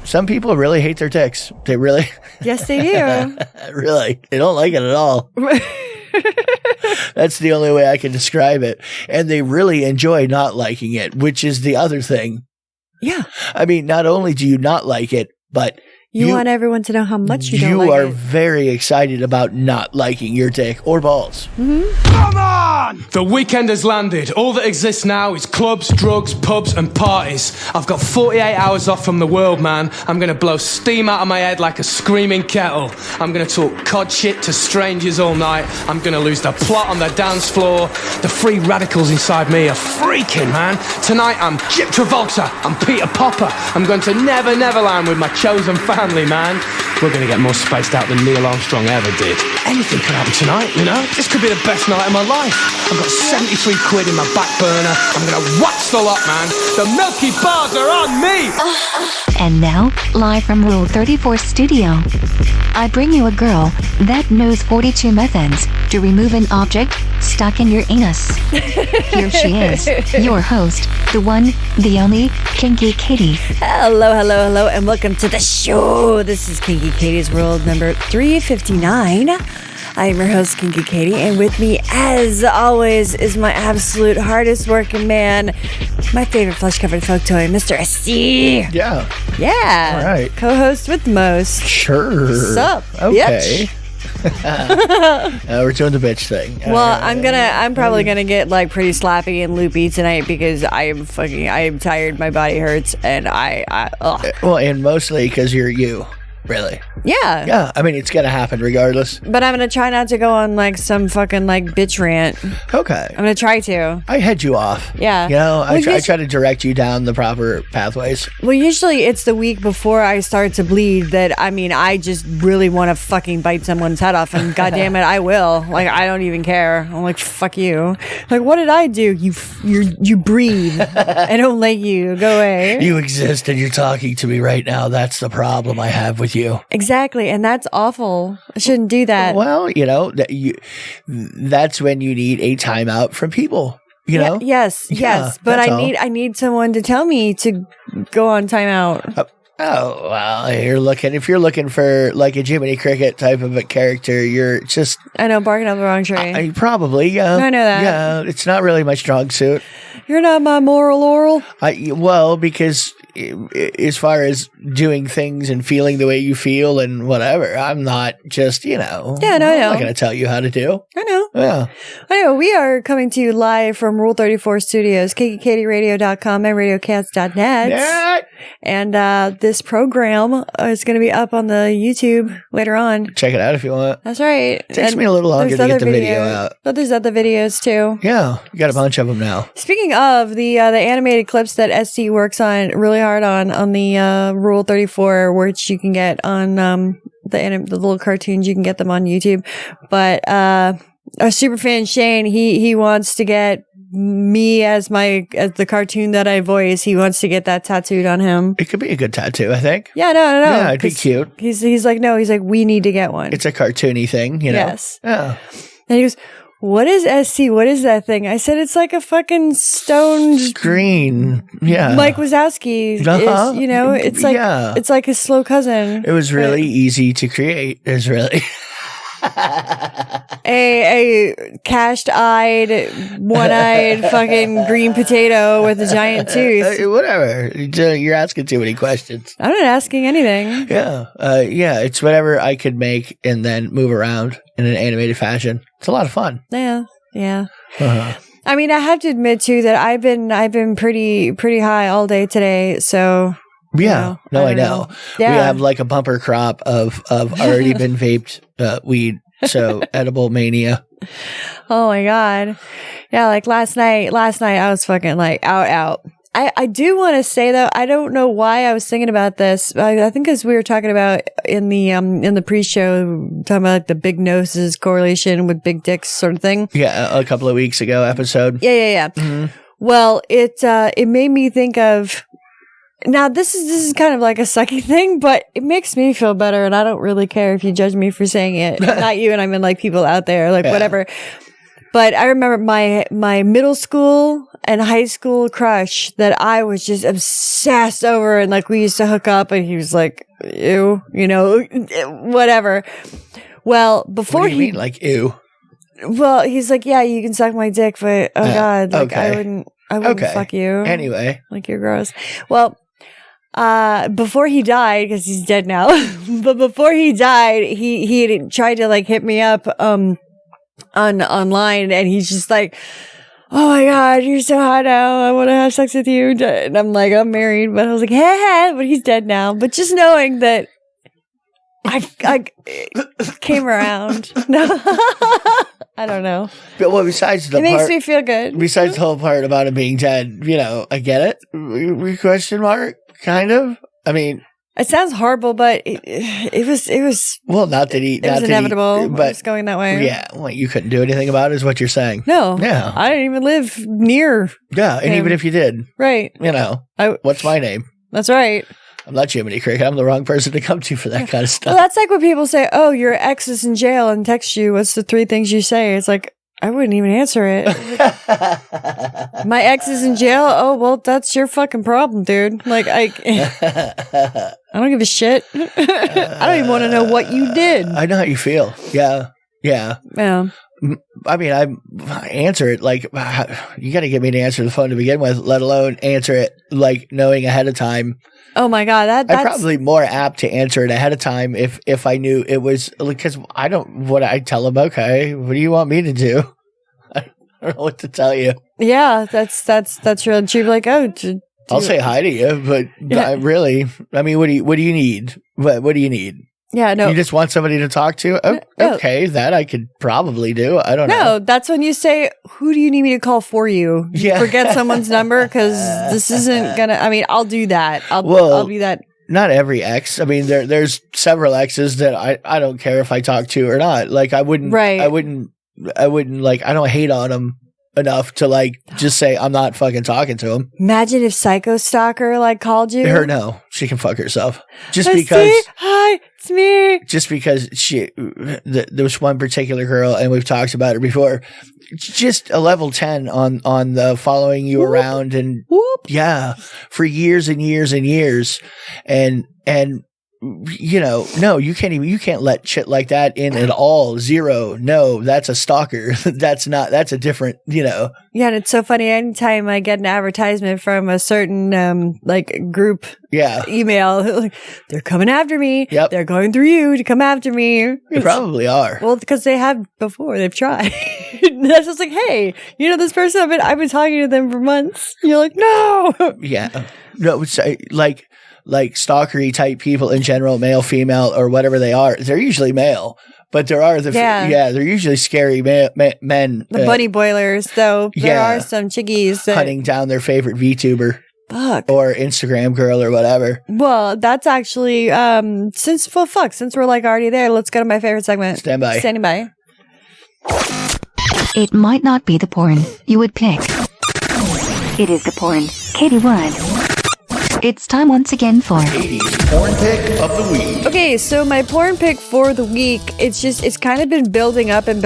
some people really hate their dicks. They really. Yes, they do. Really. They don't like it at all. That's the only way I can describe it. And they really enjoy not liking it, which is the other thing. Yeah. I mean, not only do you not like it, but you want everyone to know how much you don't like it. You are very excited about not liking your dick or balls. Mm-hmm. Come on! The weekend has landed. All that exists now is clubs, drugs, pubs, and parties. I've got 48 hours off from the world, man. I'm gonna blow steam out of my head like a screaming kettle. I'm gonna talk cod shit to strangers all night. I'm gonna lose the plot on the dance floor. The free radicals inside me are freaking, man. Tonight I'm 𝓚𝓲𝓷𝓴𝓂. I'm Peter Popper. I'm going to Neverland with my chosen family, man. We're going to get more spaced out than Neil Armstrong ever did. Anything could happen tonight, you know? This could be the best night of my life. I've got 73 quid in my back burner. I'm going to wax the lot, man. The Milky Bars are on me! And now, live from Rule 34 Studio, I bring you a girl that knows 42 methods to remove an object stuck in your anus. Here she is, your host, the one, the only, Kinky Katie. Hello, and welcome to the show. This is Kinky Katie's World number 359. I am your host, Kinky Katie, and with me, as always, is my absolute hardest working man, my favorite flesh-covered folk toy, Mr. SC. Yeah. Yeah. All right. Co-host with the most. Sure. Sup? Okay. We're doing the bitch thing. Well, I'm probably gonna get like pretty slappy and loopy tonight because I am tired. My body hurts, and well, and mostly because you're you. Really? Yeah. Yeah. I mean, it's going to happen regardless. But I'm going to try not to go on like some fucking like bitch rant. Okay. I'm going to try to. I head you off. Yeah. You know, I try to direct you down the proper pathways. Well, usually it's the week before I start to bleed that, I mean, I just really want to fucking bite someone's head off, and goddamn it, I will. Like, I don't even care. I'm like, fuck you. Like, what did I do? You breathe. I don't like you. Go away. You exist and you're talking to me right now. That's the problem I have with you. Exactly, and that's awful. I shouldn't do that. Well, you know, that's when you need a timeout from people. You know? Yes, but I need someone to tell me to go on timeout. Oh, well, if you're looking for like a Jiminy Cricket type of a character, you're just... I know, barking up the wrong tree. Probably, yeah. I know that. Yeah, it's not really my strong suit. You're not my moral laurel? Well, because as far as doing things and feeling the way you feel and whatever, I'm not just, you know... Yeah, no, I know. I'm not going to tell you how to do. I know. Yeah. I know. We are coming to you live from Rule 34 Studios, KinkyKatieRadio.com and RadioCats.net. Yeah. And this program is going to be up on the YouTube later on. Check it out if you want. That's right. It takes me a little longer to get the video out. But there's other videos too. Yeah, you got a bunch of them now. Speaking of the animated clips that SC works on really hard on the Rule 34, which you can get on the little cartoons, you can get them on YouTube. But our superfan Shane, he wants to get me as the cartoon that I voice. He wants to get that tattooed on him. It could be a good tattoo, I think. Yeah, no. Yeah, it'd be cute. He's like, no, he's like, we need to get one. It's a cartoony thing, you know? Yes. Yeah. And he goes, what is SC? What is that thing? I said, it's like a fucking stone screen. Yeah. Mike Wazowski is, you know, it's like, it's like his slow cousin. It was really easy to create. It was really... a cashed-eyed, one-eyed fucking green potato with a giant tooth. Whatever. You're asking too many questions. I'm not asking anything. Yeah. It's whatever I could make and then move around in an animated fashion. It's a lot of fun. Yeah. Uh-huh. I mean, I have to admit too that I've been pretty high all day today, so... Yeah, I know. Yeah. We have like a bumper crop of already been vaped weed, so edible mania. Oh my god, yeah! Like last night I was fucking like out. I do want to say though, I don't know why I was thinking about this. I think as we were talking about in the pre-show, talking about like the big noses correlation with big dicks sort of thing. Yeah, a couple of weeks ago episode. Yeah. Mm-hmm. Well, it made me think of. Now, this is kind of like a sucky thing, but it makes me feel better, and I don't really care if you judge me for saying it. Not you, and I mean like people out there, like whatever. But I remember my middle school and high school crush that I was just obsessed over, and like we used to hook up, and he was like, ew, you know, whatever. Well, before what do you mean, like ew? Well, he's like, yeah, you can suck my dick, but oh god, like okay. I wouldn't fuck you. Anyway, like you're gross. Well, before he died, because he's dead now, but before he died, he had tried to like hit me up online, and he's just like, oh my god, you're so hot now, I want to have sex with you, and I'm like, I'm married, but I was like, hey, but he's dead now. But just knowing that I came around. No, I don't know. But well, besides the it makes me feel good. Besides the whole part about him being dead, you know, I get it. Question mark, kind of. I mean, it sounds horrible, but it was. Well, not that he. It was inevitable. But it's going that way. Yeah, well, you couldn't do anything about it, is what you're saying. No. Yeah. I didn't even live near. Yeah, and him. even if you did, right? You know, what's my name? That's right. I'm not Jiminy Cricket. I'm the wrong person to come to for that kind of stuff. Well, that's like when people say, "Oh, your ex is in jail," and text you. What's the 3 things you say? It's like, I wouldn't even answer it. My ex is in jail. Oh, well, that's your fucking problem, dude. Like, I don't give a shit. I don't even want to know what you did. I know how you feel. Yeah. Yeah. Yeah. I mean, I answer it like, you got to get me to answer the phone to begin with, let alone answer it like knowing ahead of time. Oh my god, that's I'm probably more apt to answer it ahead of time if I knew it was, because I don't. What I tell them, okay, what do you want me to do? I don't know what to tell you. Yeah, that's real. She'd be like, oh, I'll say hi to you, but I really, I mean, what do you need? What do you need? Yeah, no. You just want somebody to talk to? Oh, okay, that I could probably do. I don't know. No, that's when you say, who do you need me to call for you? Yeah. Forget someone's number, because this isn't going to, I mean, I'll do that. I'll be that. Not every ex. I mean, there's several exes that I don't care if I talk to or not. Like, I wouldn't, right. I wouldn't like, I don't hate on them enough to like just say I'm not fucking talking to him. Imagine if Psycho Stalker like called you. Her, no, she can fuck herself. Just I because. see. Hi, it's me. Just because there was one particular girl, and we've talked about her before. Just a level 10 on the following you around, and yeah, for years and years and years, and you know, no, you can't let shit like that in at all. 0. No, that's a stalker. That's a different, you know. Yeah, and it's so funny. Anytime I get an advertisement from a certain like group email, like, they're coming after me. Yep. They're going through you to come after me. They probably are. Well, because they have before. They've tried. That's just like, hey, you know this person? I've been talking to them for months. And you're like, no. Yeah. No, it's like stalkery type people in general, male, female, or whatever they are, they're usually male. But there are they're usually scary men. The bunny boilers, though. There are some chickies that hunting down their favorite VTuber. Fuck. Or Instagram girl or whatever. Well, that's actually, since we're like already there, let's go to my favorite segment. Standing by. It might not be the porn you would pick. It is the porn Katie would. It's time once again for Katie's porn pick of the week. Okay, so my porn pick for the week, it's kind of been building up, and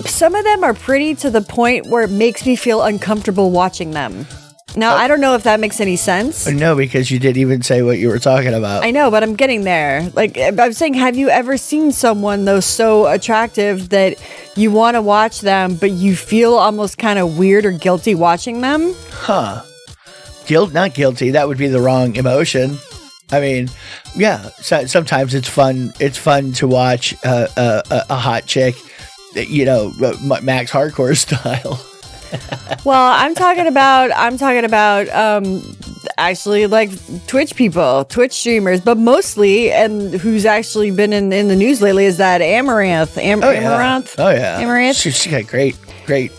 some of them are pretty to the point where it makes me feel uncomfortable watching them. Now, I don't know if that makes any sense. No, because you didn't even say what you were talking about. I know, but I'm getting there. Like, I'm saying, have you ever seen someone, though, so attractive that you want to watch them, but you feel almost kind of weird or guilty watching them? Huh. Not guilty. That would be the wrong emotion. I mean, yeah, sometimes it's fun. It's fun to watch a hot chick, you know, Max Hardcore style. Well, I'm talking about actually like Twitch people, Twitch streamers, but mostly, and who's actually been in the news lately is that Amouranth. Amouranth? Oh yeah. Amouranth? She's got great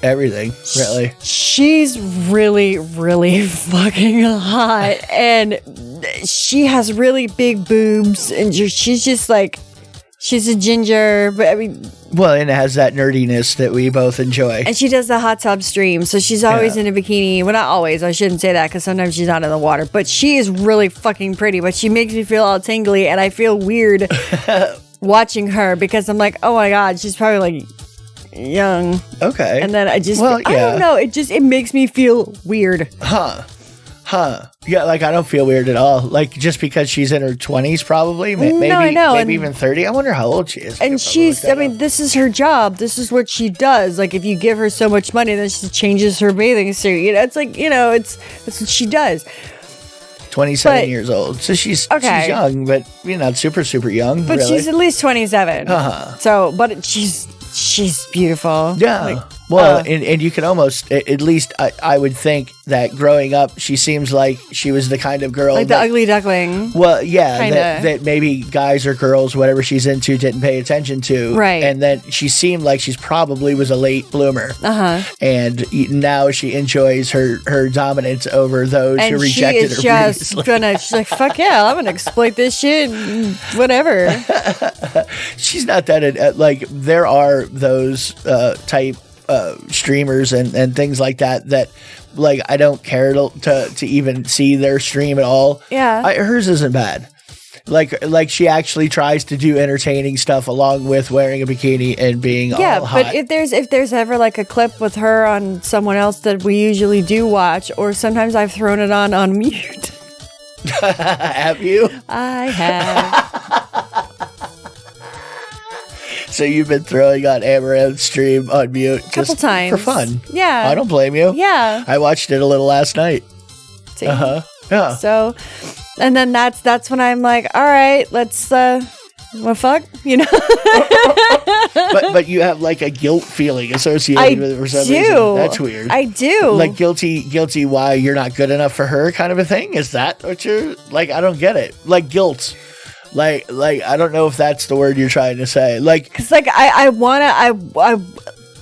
everything, really. She's really, really fucking hot, and she has really big boobs, and she's just like, she's a ginger, but I mean... Well, and it has that nerdiness that we both enjoy. And she does the hot tub stream, so she's always in a bikini. Well, not always. I shouldn't say that, because sometimes she's not in the water. But she is really fucking pretty, but she makes me feel all tingly, and I feel weird watching her because I'm like, oh my God, she's probably like young. Okay. And then I yeah. don't know. It makes me feel weird. Huh. Yeah, like I don't feel weird at all. Like just because she's in her 20s, probably. Maybe, I know. Maybe even 30. I wonder how old she is. And this is her job. This is what she does. Like if you give her so much money, then she changes her bathing suit. It's like, it's what she does. 27 years old. So she's young, but not super, super young. But really. she's at least 27. So, but she's beautiful. Yeah. Well, and you can almost, at least I would think that growing up, she seems like she was the kind of girl. Like the ugly duckling. Well, yeah, that maybe guys or girls, whatever she's into, didn't pay attention to. Right. And then she seemed like she's probably was a late bloomer. And now she enjoys her dominance over those who rejected her previously. She's like, fuck yeah, I'm going to exploit this shit, whatever. She's not that, like, there are those type streamers and things like that like I don't care to even see their stream at all. Hers isn't bad. Like she actually tries to do entertaining stuff along with wearing a bikini and being all hot. But if there's ever like a clip with her on someone else that we usually do watch, or sometimes I've thrown it on mute. Have you? I have. So you've been throwing on Amouranth's stream on mute a couple times for fun. Yeah, I don't blame you. Yeah, I watched it a little last night. See? Yeah. So, and then that's when I'm like, all right, let's well, fuck, but you have like a guilt feeling associated with it for some reason. That's weird. I do. Like guilty why you're not good enough for her kind of a thing? Is that what you're like? I don't get it. Like guilt. Like I don't know if that's the word you're trying to say. Like, cause like I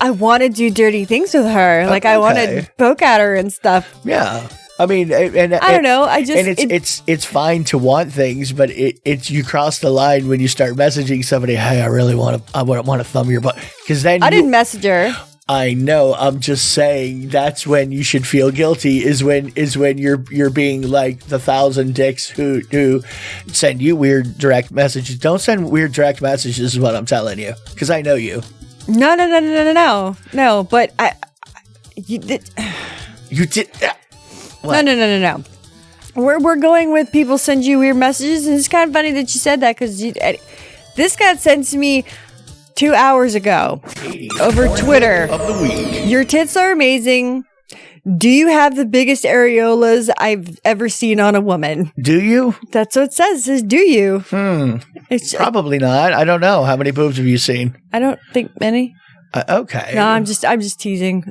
wanna do dirty things with her. Like I wanna poke at her and stuff. Yeah. I mean, and I don't know. It's fine to want things, but it's you cross the line when you start messaging somebody. Hey, I want to thumb your butt, because then I didn't message her. I know. I'm just saying that's when you should feel guilty. Is when you're being like the 1,000 dicks who send you weird direct messages. Don't send weird direct messages. Is what I'm telling you, because I know you. No. But you did. You did. What? No. We're going with people send you weird messages, and it's kind of funny that you said that because this got sent to me 2 hours ago over Twitter. Of the week. Your tits are amazing. Do you have the biggest areolas I've ever seen on a woman? Do you? That's what it says. It says, do you? It's probably not. I don't know. How many boobs have you seen? I don't think many. Okay. No, I'm just teasing.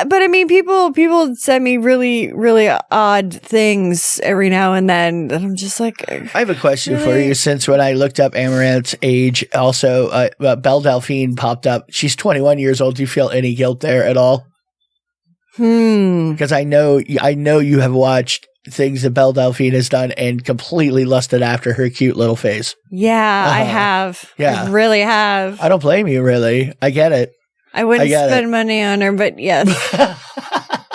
But I mean, people send me really, really odd things every now and then. And I'm just like, I have a question for you. Since when I looked up Amouranth's age, also, 𝓚𝓼𝓻𝓵 popped up. She's 21 years old. Do you feel any guilt there at all? Because I know you have watched things that 𝓚𝓼𝓻𝓵 has done and completely lusted after her cute little face. Yeah, I have. Yeah. I really have. I don't blame you, really. I get it. I wouldn't spend money on her, but yes.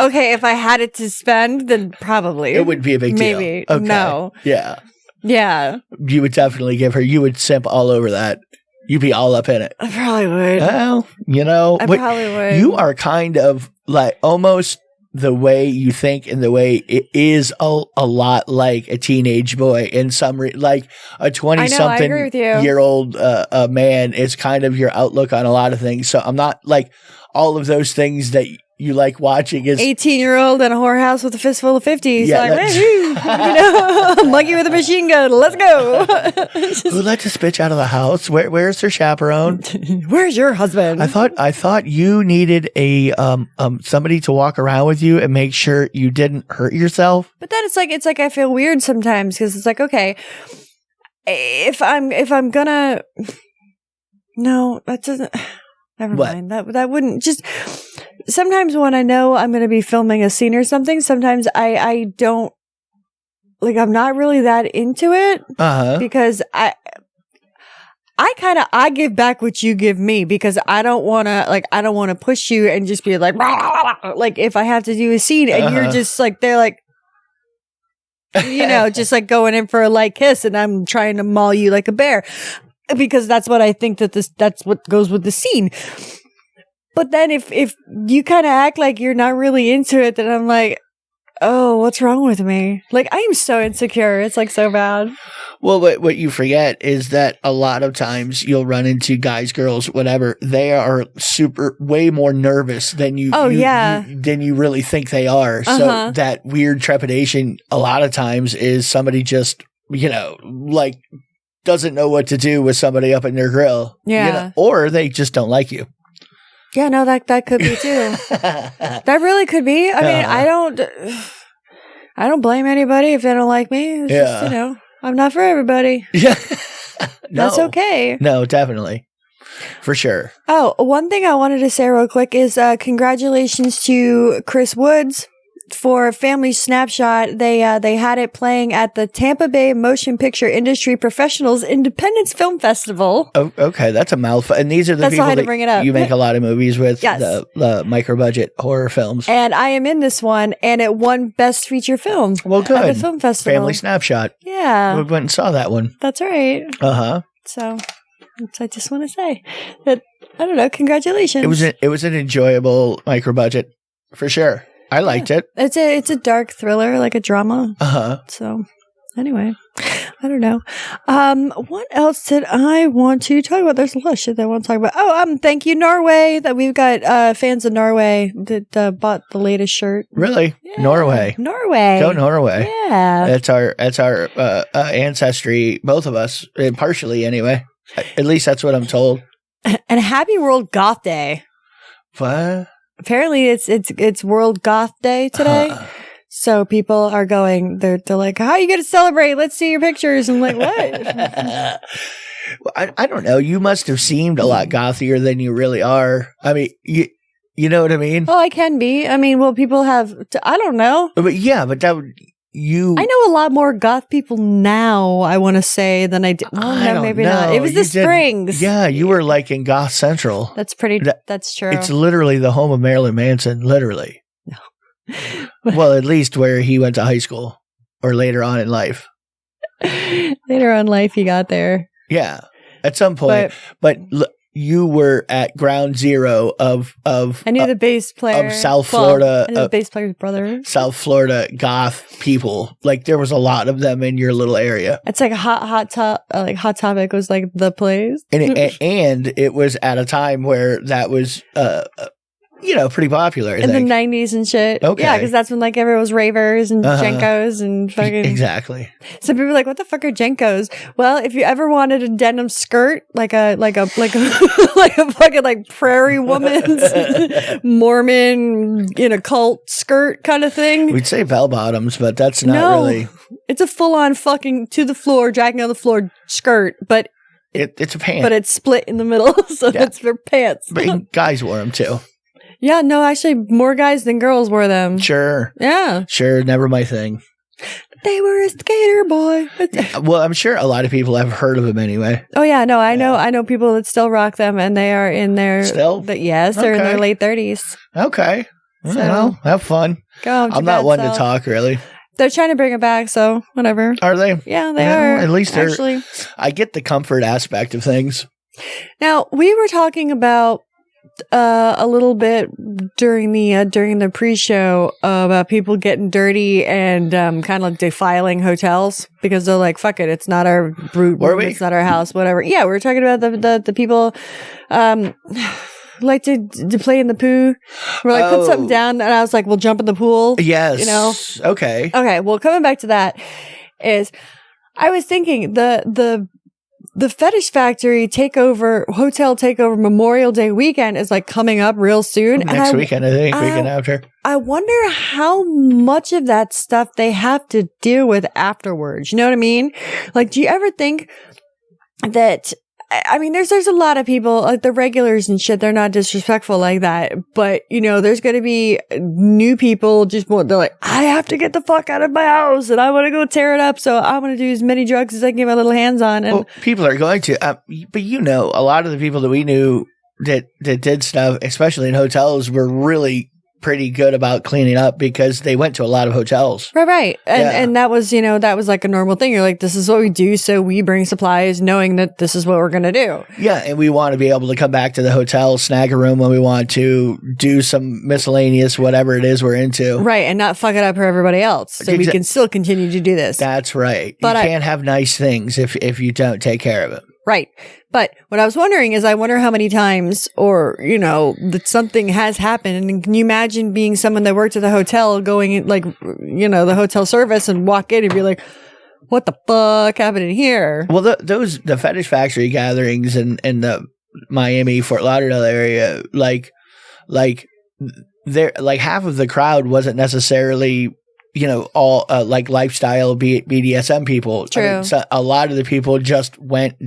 Okay, if I had it to spend, then probably. It would be a big deal. Maybe. Okay. No. Yeah. Yeah. You would definitely give her, you would simp all over that. You'd be all up in it. I probably would. Well, I probably would. You are kind of like almost the way you think and the way it is a lot like a teenage boy in some like a 20-something year old man is kind of your outlook on a lot of things. So I'm not like all of those things that you like watching is 18-year-old in a whorehouse with a fistful of 50s. Yeah, like, monkey with a machine gun. Let's go. Who let this bitch out of the house? Where's her chaperone? Where's your husband? I thought you needed a somebody to walk around with you and make sure you didn't hurt yourself. But then it's like I feel weird sometimes because it's like, okay, if I'm gonna, no, that doesn't. Never mind. That wouldn't just. Sometimes when I know I'm going to be filming a scene or something, sometimes I don't like. I'm not really that into it because I give back what you give me because I don't want to push you and just be like if I have to do a scene and you're just like they're like just like going in for a light kiss and I'm trying to maul you like a bear because that's what I think that's what goes with the scene. But then if you kind of act like you're not really into it, then I'm like, oh, what's wrong with me? Like, I am so insecure. It's like so bad. Well, what you forget is that a lot of times you'll run into guys, girls, whatever. They are way more nervous than than you really think they are. So that weird trepidation a lot of times is somebody just, like doesn't know what to do with somebody up in their grill. Yeah. Or they just don't like you. Yeah, no, that could be too. That really could be. I mean, I don't blame anybody if they don't like me. It's just, I'm not for everybody. Yeah. No. That's okay. No, definitely. For sure. Oh, one thing I wanted to say real quick is congratulations to Chris Woods for Family Snapshot. They had it playing at the Tampa Bay Motion Picture Industry Professionals Independence Film Festival. Oh, okay, that's a mouthful. And these are the people why I had to bring it up. You make a lot of movies with, yes. the micro budget horror films. And I am in this one, and it won Best Feature Film. Well, good. At the film festival. Family Snapshot. Yeah, We went and saw that one. That's right. So I just want to say that I don't know. Congratulations. It was an enjoyable micro budget for sure. I liked it. It's a dark thriller, like a drama. So anyway, I don't know. What else did I want to talk about? There's a lot of shit that I want to talk about. Oh, thank you, Norway. That we've got fans of Norway that bought the latest shirt. Really? Yeah. Norway. Go Norway. Yeah. That's our ancestry, both of us, partially anyway. At least that's what I'm told. And happy World Goth Day. What? Apparently it's World Goth Day today. So people are going, they're like, how are you going to celebrate? Let's see your pictures. I'm like, what? Well, I don't know. You must have seemed a lot gothier than you really are. I mean, you know what I mean? Oh, I can be. I mean, well, people have, I don't know. But yeah, but that would, I know a lot more goth people now, I want to say, than I did. Well, no, maybe not. It was the Springs. Yeah, you were like in Goth Central. That's that's true. It's literally the home of Marilyn Manson, literally. No. Well, at least where he went to high school or later on in life. Later on in life, he got there. Yeah, at some point. But you were at ground zero of I knew the bass player of South Florida. I knew the bass player's brother. South Florida goth people. Like there was a lot of them in your little area. It's like a hot topic was like the place, and it was at a time where that was pretty popular in the 90s and shit. Okay, yeah, because that's when like everyone was ravers and Jncos and fucking exactly. So people were like, "What the fuck are Jncos?" Well, if you ever wanted a denim skirt, like a fucking like prairie woman's Mormon in a cult skirt kind of thing, we'd say bell bottoms, but that's not really. It's a full on fucking to the floor, dragging on the floor skirt, but it's a pant, but it's split in the middle, so it's for pants. But guys wore them too. Yeah, no, actually, more guys than girls wore them. Sure. Yeah. Sure, never my thing. They were a skater boy. Well, I'm sure a lot of people have heard of them anyway. Oh yeah, no, I know people that still rock them, and they are in their yes, they're in their late 30s. Okay, well, have fun. I'm not one to talk really. They're trying to bring it back, so whatever. Are they? Yeah, they are. At least they're. Actually, I get the comfort aspect of things. Now we were talking about. A little bit during the pre-show about people getting dirty and kind of defiling hotels because they're like, fuck it, it's not our room, it's not our house, whatever. Yeah, we were talking about the people like to play in the poo. We're like, put something down, and I was like, we'll jump in the pool. Yes, Okay. Well, coming back to that is, I was thinking the Fetish Factory hotel takeover Memorial Day weekend is like coming up real soon. Next weekend, I think, weekend after. I wonder how much of that stuff they have to deal with afterwards. You know what I mean? Like, do you ever think that, I mean, there's a lot of people, like the regulars and shit, they're not disrespectful like that. But, there's going to be new people they're like, I have to get the fuck out of my house and I want to go tear it up. So I want to do as many drugs as I can get my little hands on. And people are going to, but a lot of the people that we knew that did stuff, especially in hotels, were really pretty good about cleaning up because they went to a lot of hotels. Right. Yeah. And that was, that was like a normal thing. You're like, this is what we do. So we bring supplies knowing that this is what we're going to do. Yeah. And we want to be able to come back to the hotel, snag a room when we want to, do some miscellaneous, whatever it is we're into. Right. And not fuck it up for everybody else. So we can still continue to do this. That's right. But you can't have nice things if you don't take care of it. Right. But what I was wondering is I wonder how many times that something has happened. And can you imagine being someone that worked at the hotel going in, like, the hotel service and walk in and be like, what the fuck happened in here? Well, the Fetish Factory gatherings in the Miami, Fort Lauderdale area, like they're like half of the crowd wasn't necessarily all like lifestyle BDSM people. True. I mean, so a lot of the people just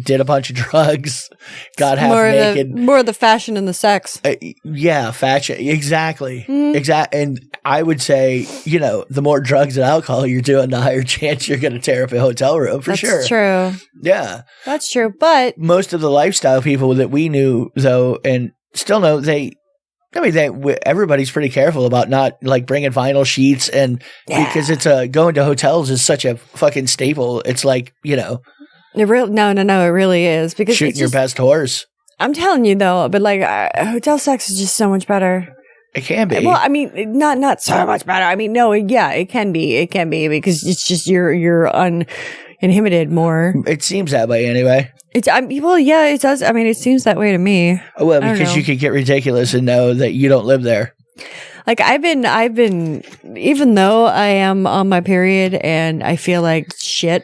did a bunch of drugs, got half naked. More of the fashion and the sex. Yeah, fashion. Exactly. Mm-hmm. Exactly. And I would say, the more drugs and alcohol you're doing, the higher chance you're going to tear up a hotel room for sure. That's true. Yeah. That's true. But most of the lifestyle people that we knew, though, and still know, everybody's pretty careful about not like bringing vinyl sheets, and because it's going to hotels is such a fucking staple. It's like, no, it really is, because shooting your best horse. I'm telling you though, but like hotel sex is just so much better. It can be. Well, I mean, not so much better. I mean, no, yeah, it can be because it's just you're uninhibited more. It seems that way anyway. It does. I mean, it seems that way to me. Well, because you could get ridiculous and know that you don't live there. Like I've been, even though I am on my period and I feel like shit,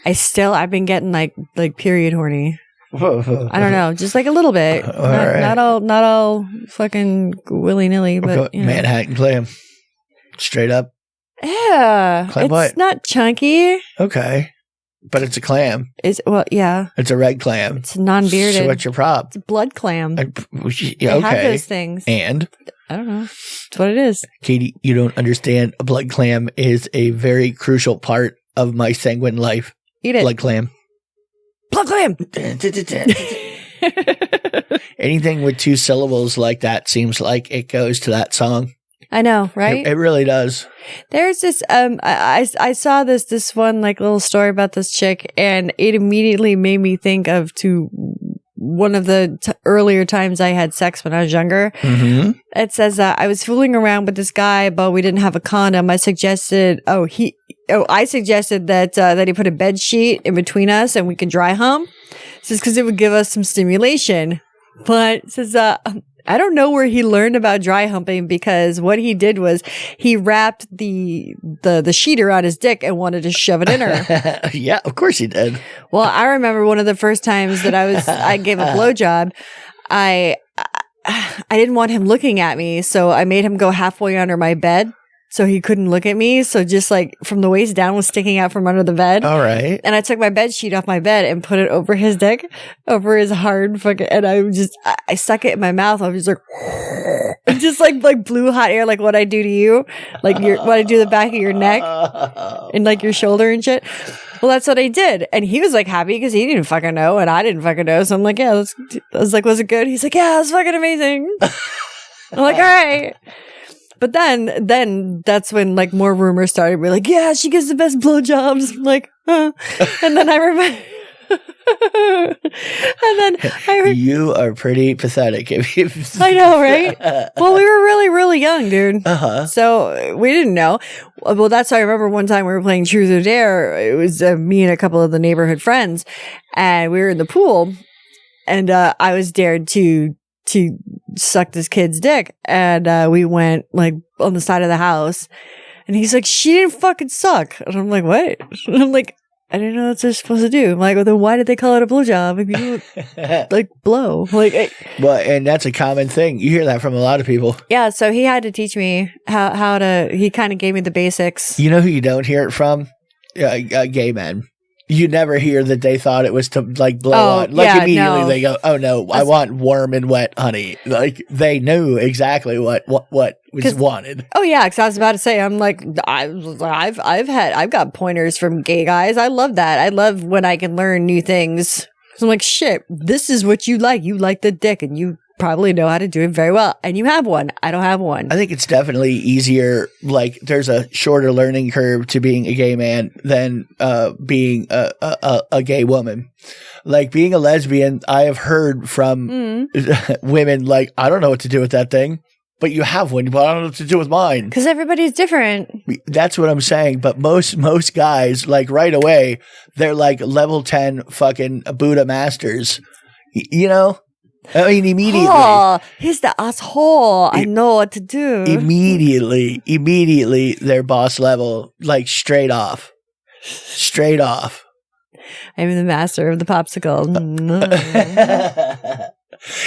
I've been getting like period horny. I don't know, just like a little bit. Not all fucking willy nilly, but Manhattan clam, straight up. Yeah, clam it's what? Not chunky. Okay. But it's a clam. Yeah. It's a red clam. It's non-bearded. So what's your prop? It's a blood clam. They have those things. And? I don't know. That's what it is. Katie, you don't understand. A blood clam is a very crucial part of my sanguine life. Eat it. Blood clam. Blood clam! Anything with 2 syllables like that seems like it goes to that song. I know, right? It really does. There's this, I saw this one like little story about this chick, and it immediately made me think of one of the earlier times I had sex when I was younger. Mm-hmm. It says I was fooling around with this guy, but we didn't have a condom. I suggested that he put a bed sheet in between us and we could dry hump. It says because it would give us some stimulation. But it says I don't know where he learned about dry humping, because what he did was he wrapped the sheet around his dick and wanted to shove it in her. Yeah, of course he did. Well, I remember one of the first times that I gave a blowjob, I didn't want him looking at me, so I made him go halfway under my bed so he couldn't look at me. So just like from the waist down was sticking out from under the bed. All right. And I took my bed sheet off my bed and put it over his dick, over his hard fucking, and I stuck it in my mouth. I was just like, just like blew hot air, like what I do to you, like what I do to the back of your neck and like your shoulder and shit. Well, that's what I did. And he was like happy because he didn't fucking know and I didn't fucking know. So I'm like, yeah, I was like, was it good? He's like, yeah, it was fucking amazing. I'm like, all right. But then that's when like more rumors started. We're like, yeah, she gives the best blowjobs. I'm like, huh. And then I remember. And then I heard, you are pretty pathetic. I know, right? Well, we were really, really young, dude. So we didn't know. Well, that's how I remember one time we were playing Truth or Dare. It was me and a couple of the neighborhood friends, and we were in the pool, and I was dared to suck this kid's dick, and we went like on the side of the house, and he's like, she didn't fucking suck, and I'm like, what? And I'm like, I didn't know that's what they're supposed to do. I'm like, well, then why did they call it a blowjob if you don't like blow? Like, well, and that's a common thing. You hear that from a lot of people. Yeah, so he had to teach me how to. He kind of gave me the basics. You know who you don't hear it from? Gay men. You never hear that they thought it was to like blow on. Like yeah, immediately no. they go, "Oh no, I want warm and wet honey." Like they knew exactly what was wanted. Oh yeah, because I was about to say, I'm like, I've got pointers from gay guys. I love that. I love when I can learn new things. So I'm like, shit, this is what you like. You like the dick, and you probably know how to do it very well. And you have one. I don't have one. I think it's definitely easier. Like, there's a shorter learning curve to being a gay man than being a gay woman. Like, being a lesbian, I have heard from women, like, I don't know what to do with that thing. But you have one, but I don't know what to do with mine. Because everybody's different. That's what I'm saying. But most guys, like, right away, they're like level 10 fucking Buddha masters. You know? I mean, immediately. Oh, he's the asshole. I know what to do. Immediately, they're boss level, like, straight off. Straight off. I'm the master of the popsicle.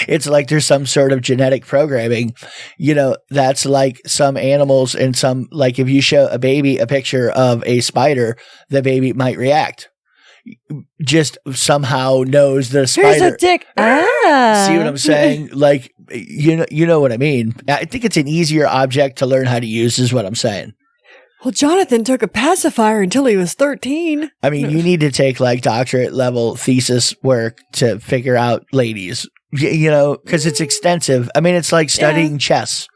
It's like there's some sort of genetic programming, you know, that's like some animals and some, like, if you show a baby a picture of a spider, the baby might react. Just somehow knows the spider. Here's a dick. See what I'm saying? Like, you know what I mean? I think it's an easier object to learn how to use is what I'm saying. Well, Jonathan took a pacifier until he was 13. I mean, you need to take like doctorate level thesis work to figure out ladies, you know, because it's extensive. I mean, it's like studying chess.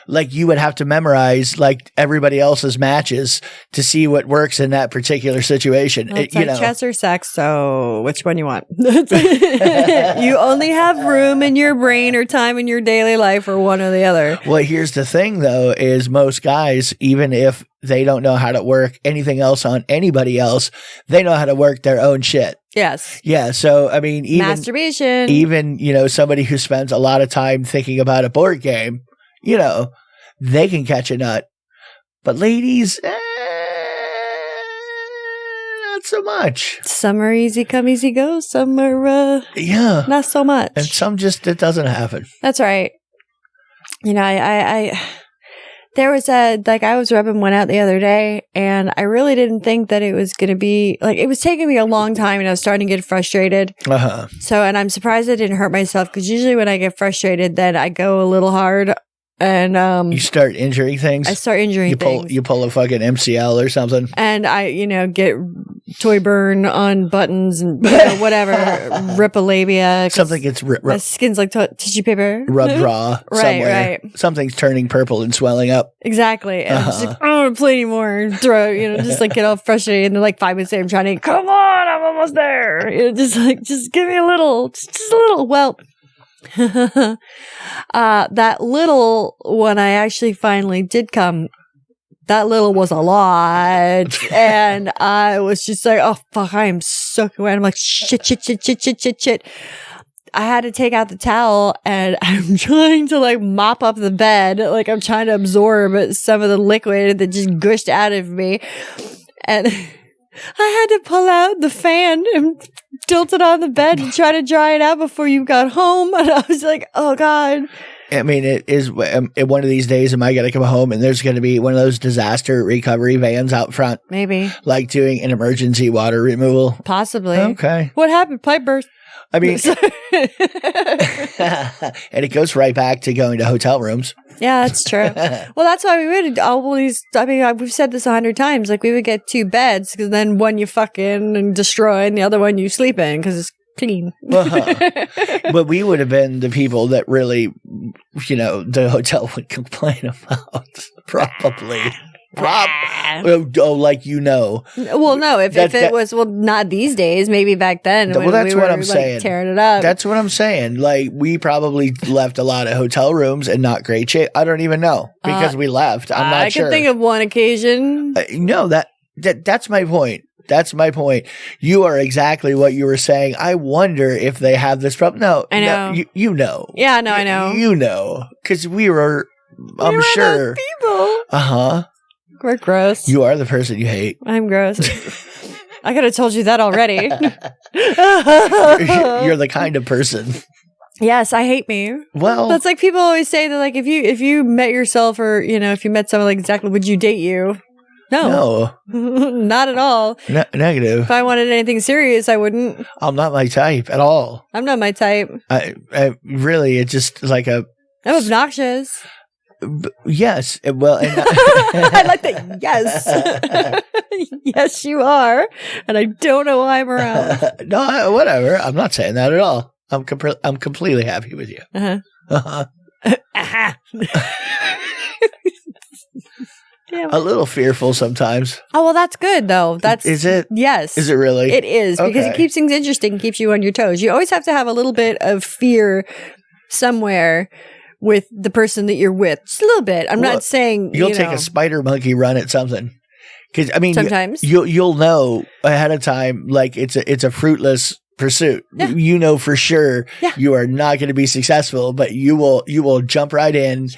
Like, you would have to memorize like everybody else's matches to see what works in that particular situation. Well, it's like chess or sex, so which one you want? You only have room in your brain or time in your daily life for one or the other. Well, here's the thing, though, is most guys, even if they don't know how to work anything else on anybody else, they know how to work their own shit. Yes. Yeah. So, I mean, masturbation. Even, you know, somebody who spends a lot of time thinking about a board game, you know, they can catch a nut. But ladies, not so much. Some are easy come, easy go. Some are not so much. And some just, it doesn't happen. That's right. You know, I there was I was rubbing one out the other day, and I really didn't think that it was going to be, like, it was taking me a long time, and I was starting to get frustrated. So, and I'm surprised I didn't hurt myself, because usually when I get frustrated, then I go a little hard. And you start injuring things. I start injuring things. You pull a fucking MCL or something. And I, you know, get toy burn on buttons and, you know, whatever, rip a labia. Something gets my skin's like tissue paper. Rubbed raw somewhere. Right. Something's turning purple and swelling up. Exactly. And I'm just like, I don't want to play anymore. And throw, you know, just like get all frustrated. And then like 5 minutes later, I'm trying to, come on, I'm almost there. You know, just give me a little, just a little. Well, that little, when I actually finally did come, that little was a lot. And I was just like, oh fuck, I am soaking wet. I'm like, shit. I had to take out the towel, and I'm trying to like mop up the bed. Like, I'm trying to absorb some of the liquid that just gushed out of me. And I had to pull out the fan and tilt it on the bed and try to dry it out before you got home. And I was like, oh God. I mean, it is one of these days, am I going to come home and there's going to be one of those disaster recovery vans out front? Maybe. Like doing an emergency water removal? Possibly. Okay. What happened? Pipe burst. I mean, and it goes right back to going to hotel rooms. Yeah, that's true. Well, that's why we would always, I mean, we've said this 100 times, like we would get 2 beds, because then one you fuck in and destroy and the other one you sleep in because it's clean. But we would have been the people that really, you know, the hotel would complain about. Probably. Like, you know. Well, no, if it was, well, not these days, maybe back then. Well, that's what I'm saying. Tearing it up. That's what I'm saying. Like, we probably left a lot of hotel rooms in not great shape. I don't even know, because we left. I'm not sure. I can think of one occasion. No, that's my point. That's my point. You are exactly what you were saying. I wonder if they have this problem. No, I know. No, you know. Yeah, no, I know. You know, because we were. I'm sure. Those people. We're gross. You are the person you hate. I'm gross. I could have told you that already. You're the kind of person. Yes, I hate me. Well, that's like people always say that, like, if you met yourself, or, you know, if you met someone, like, exactly, would you date you? No. Not at all. Negative. If I wanted anything serious, I wouldn't. I'm not my type at all. I'm not my type. I really, it's just like I'm obnoxious. Yes. Well, and I like that. Yes. Yes, you are. And I don't know why I'm around. No, whatever. I'm not saying that at all. I'm completely happy with you. A little fearful sometimes. Oh, well, that's good, though. Is it? Yes. Is it really? It is, because it Okay. keeps things interesting, keeps you on your toes. You always have to have a little bit of fear somewhere with the person that you're with. Just a little bit. I'm not saying you'll take a spider monkey run at something. Because I mean, sometimes you'll know ahead of time, like it's a fruitless pursuit. Yeah. You know for sure you are not going to be successful, but you will jump right in,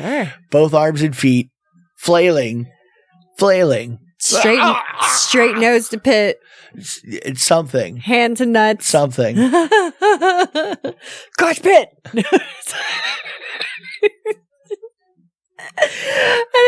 both arms and feet, flailing, straight nose to pit, it's something, hand to nuts, something. Gosh pit. And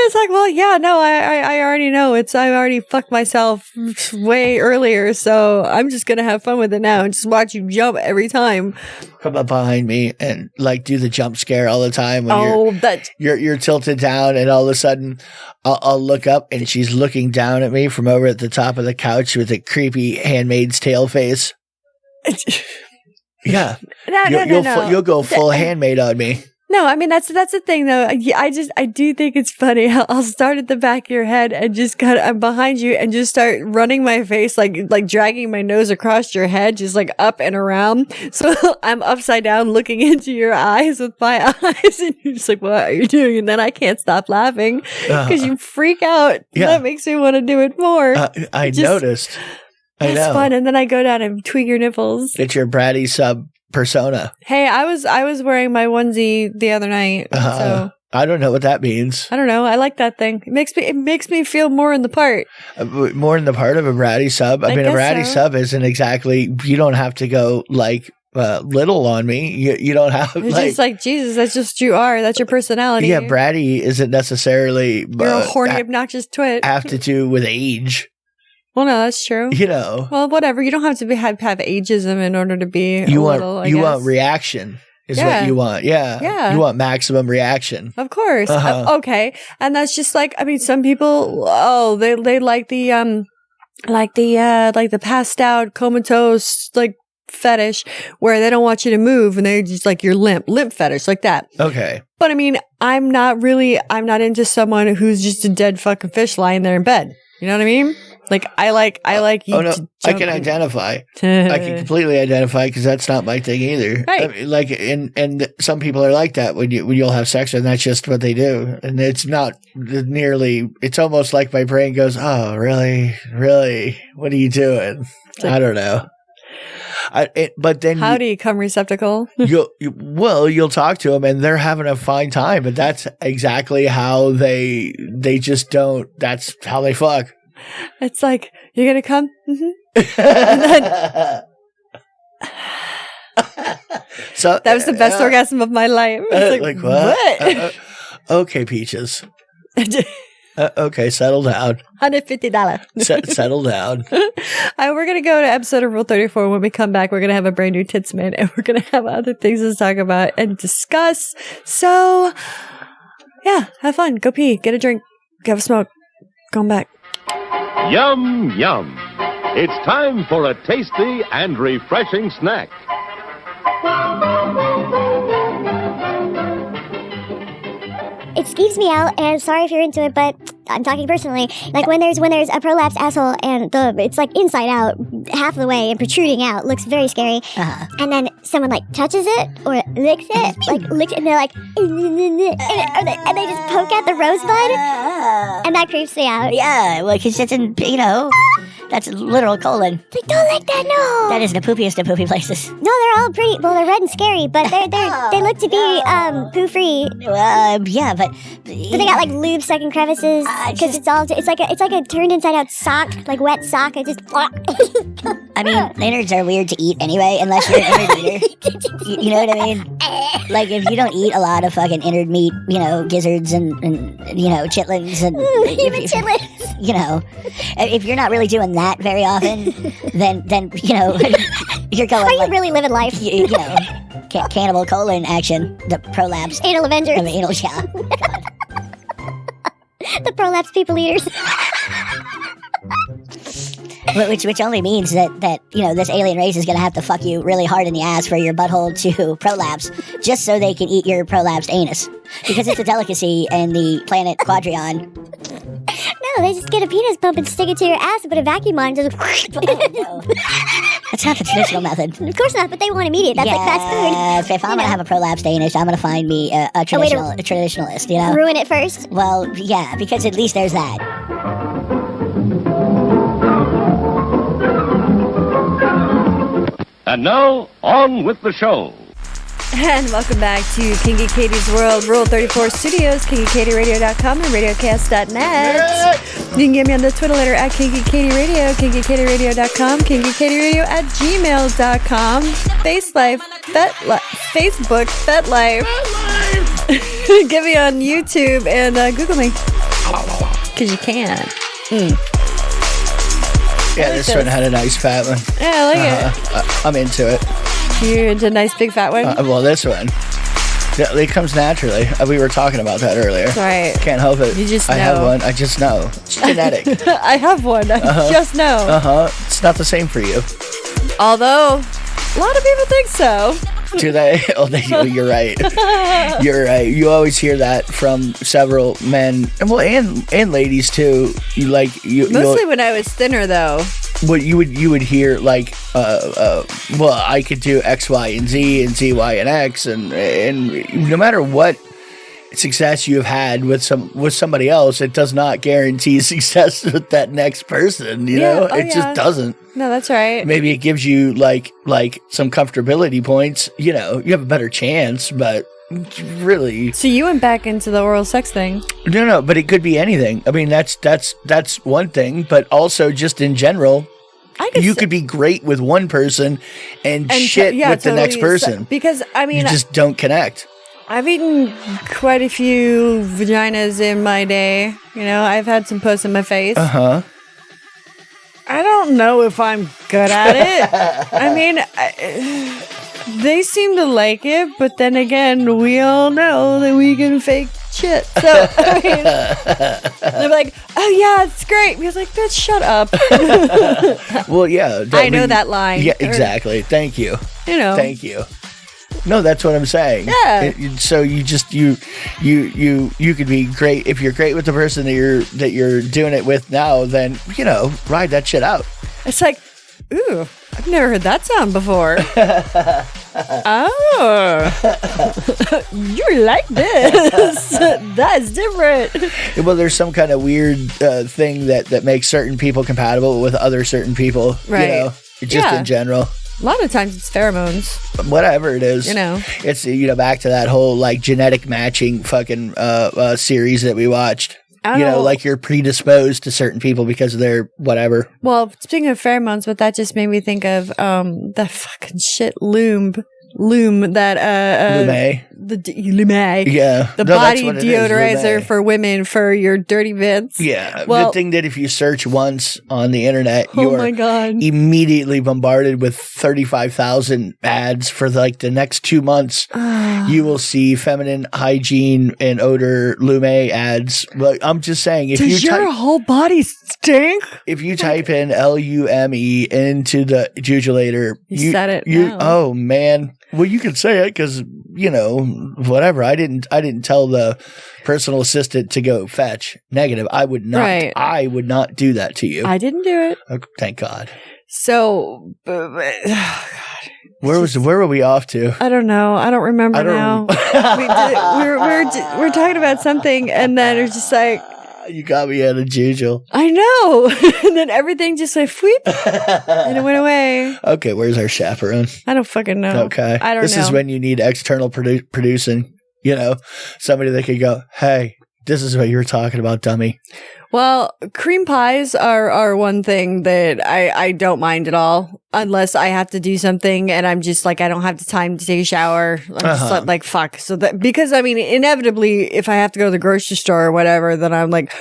it's like, well, yeah, no, I already know. I already fucked myself way earlier, so I'm just gonna have fun with it now and just watch you jump every time. Come up behind me and like do the jump scare all the time when you're tilted down, and all of a sudden I'll look up and she's looking down at me from over at the top of the couch with a creepy Handmaid's Tale face. Yeah, No. You'll go full Handmaid on me. No, I mean, that's the thing, though. I do think it's funny how I'll start at the back of your head and just I'm behind you and just start running my face, like dragging my nose across your head, just like up and around. So I'm upside down looking into your eyes with my eyes, and you're just like, what are you doing? And then I can't stop laughing because you freak out. Yeah. That makes me want to do it more. I noticed. I know. It's fun. And then I go down and tweak your nipples. It's your bratty sub persona. Hey, I was wearing my onesie the other night. So I don't know what that means. I don't know. I like that thing. It makes me feel more in the part. More in the part of a bratty sub. I mean, a bratty sub isn't exactly. You don't have to go like little on me. You don't have. It's just like Jesus. That's just you are. That's your personality. Yeah, bratty isn't necessarily. You're a horny, obnoxious twit. Have to do with age. Well, no, that's true. You know. Well, whatever. You don't have to have ageism in order to be you want reaction is what you want. Yeah. You want maximum reaction. Of course. Okay. And that's just like, I mean, some people, they like the passed out, comatose, like fetish where they don't want you to move and they're just like your limp fetish like that. Okay. But I mean, I'm not into someone who's just a dead fucking fish lying there in bed. You know what I mean? Like I like you. Oh no, I can identify. I can completely identify because that's not my thing either. Right. I mean, like, and some people are like that when you'll have sex and that's just what they do, and it's not nearly. It's almost like my brain goes, "Oh, really? What are you doing?" Like, I don't know. But then howdy, cum receptacle. You'll talk to them and they're having a fine time, but that's exactly how they just don't. That's how they fuck. It's like, you're gonna come? Mm-hmm. So that was the best orgasm of my life. Like what? Okay, Peaches. Okay, settle down. $150. Settle down. We're going to go to episode of Rule 34. When we come back, we're going to have a brand new Tits Man, and we're going to have other things to talk about and discuss. So, yeah, have fun. Go pee. Get a drink. Have a smoke. Come back. Yum, yum. It's time for a tasty and refreshing snack. It skeeves me out, and sorry if you're into it, but I'm talking personally. Like when there's a prolapsed asshole and it's like inside out, half the way and protruding out, looks very scary. And then someone like touches it or licks it, and they're like, and they just poke at the rosebud, and that creeps me out. Yeah, well, because it's in, that's a literal colon. Like, don't like that, no. That is the poopiest of poopy places. No, they're all pretty. Well, they're red and scary, but they look to be poo free. Yeah, but they got like lube stuck in crevices because it's like a turned inside out sock, like wet sock. It just. I mean, innards are weird to eat anyway, unless you're an innard eater. You know what I mean? Like if you don't eat a lot of fucking innard meat, gizzards and chitlins and chitlins. If you're not really doing that very often, then you're going. Are you really living life? Cannibal colon action, the prolapse, anal Avengers, anal, yeah. The prolapse people eaters. Which only means that this alien race is going to have to fuck you really hard in the ass for your butthole to prolapse, just so they can eat your prolapsed anus. Because it's a delicacy in the planet Quadrion. No, they just get a penis pump and stick it to your ass and put a vacuum on and just... That's not the traditional method. Of course not, but they want immediate. That's like fast food. If I'm going to have a prolapsed anus, I'm going to find me a traditionalist, you know? Ruin it first? Well, yeah, because at least there's that. And now, on with the show. And welcome back to Kinky Katie's World, Rule 34 Studios, KinkyKatieRadio.com and RadioCast.net. You can get me on the Twitter letter at Kinky Katie Radio, KinkyKatieRadio.com, KinkyKatieRadio@gmail.com, Facebook, FetLife. Get me on YouTube and Google me. Because you can. Yeah, this one had a nice fat one. Yeah, I like it. I'm into it. You're into a nice big fat one? Well, this one. Yeah, it comes naturally. We were talking about that earlier. Right. Can't help it. You just I know. have one. I just know. It's genetic. I have one. I just know. It's not the same for you. Although, a lot of people think so. Do they? Oh, you're right. You're right. You always hear that from several men, and ladies too. Mostly when I was thinner, though. What you would hear like, well, I could do X, Y, and Z, and Z, Y, and X, and no matter what success you have had with somebody else, it does not guarantee success with that next person. You know, it just doesn't. No, that's right. Maybe it gives you like some comfortability points. You know, you have a better chance, but really. So you went back into the oral sex thing? No, but it could be anything. I mean, that's one thing, but also just in general. You could be great with one person and shit with the next person. Because, I mean, you just don't connect. I've eaten quite a few vaginas in my day. You know, I've had some puss in my face. I don't know if I'm good at it. I mean, they seem to like it, but then again, we all know that we can fake shit. So, I mean, they're like, oh yeah, it's great. We was like, bitch, shut up. Well, yeah. I know that line. Yeah, exactly. Thank you. You know. Thank you. No, that's what I'm saying. Yeah. So you could be great if you're great with the person that you're doing it with now. Then ride that shit out. It's like, ooh, I've never heard that sound before. Oh, you like this? That's different. Well, there's some kind of weird thing that makes certain people compatible with other certain people. Right. You know, just in general. A lot of times it's pheromones. Whatever it is. You know. It's, back to that whole, like, genetic matching fucking series that we watched. Like you're predisposed to certain people because of their whatever. Well, speaking of pheromones, but that just made me think of that fucking shit Lume that Lume. Lume. Yeah. The body deodorizer for women for your dirty bits. Yeah. Well, the thing that if you search once on the internet, oh my God, immediately bombarded with 35,000 ads for like the next 2 months. You will see feminine hygiene and odor Lume ads. But I'm just saying, if does your whole body stink? If you type in Lume into the jujulator, you said it. Oh man. Well, you can say it because, whatever. I didn't tell the personal assistant to go fetch. Negative. I would not. Right. I would not do that to you. I didn't do it. Oh, thank God. So, God. Where were we off to? I don't know. I don't remember now. We're talking about something, and then it's just like, you got me at a jujul. I know. And then everything just like whoop, and it went away. Okay, where's our chaperone? I don't fucking know. Okay. I don't know. This is when you need external producing, somebody that could go, hey, this is what you were talking about, dummy. Well, cream pies are one thing that I don't mind at all, unless I have to do something and I'm just like, I don't have the time to take a shower. I'm just like, fuck. So because I mean, inevitably, if I have to go to the grocery store or whatever, then I'm like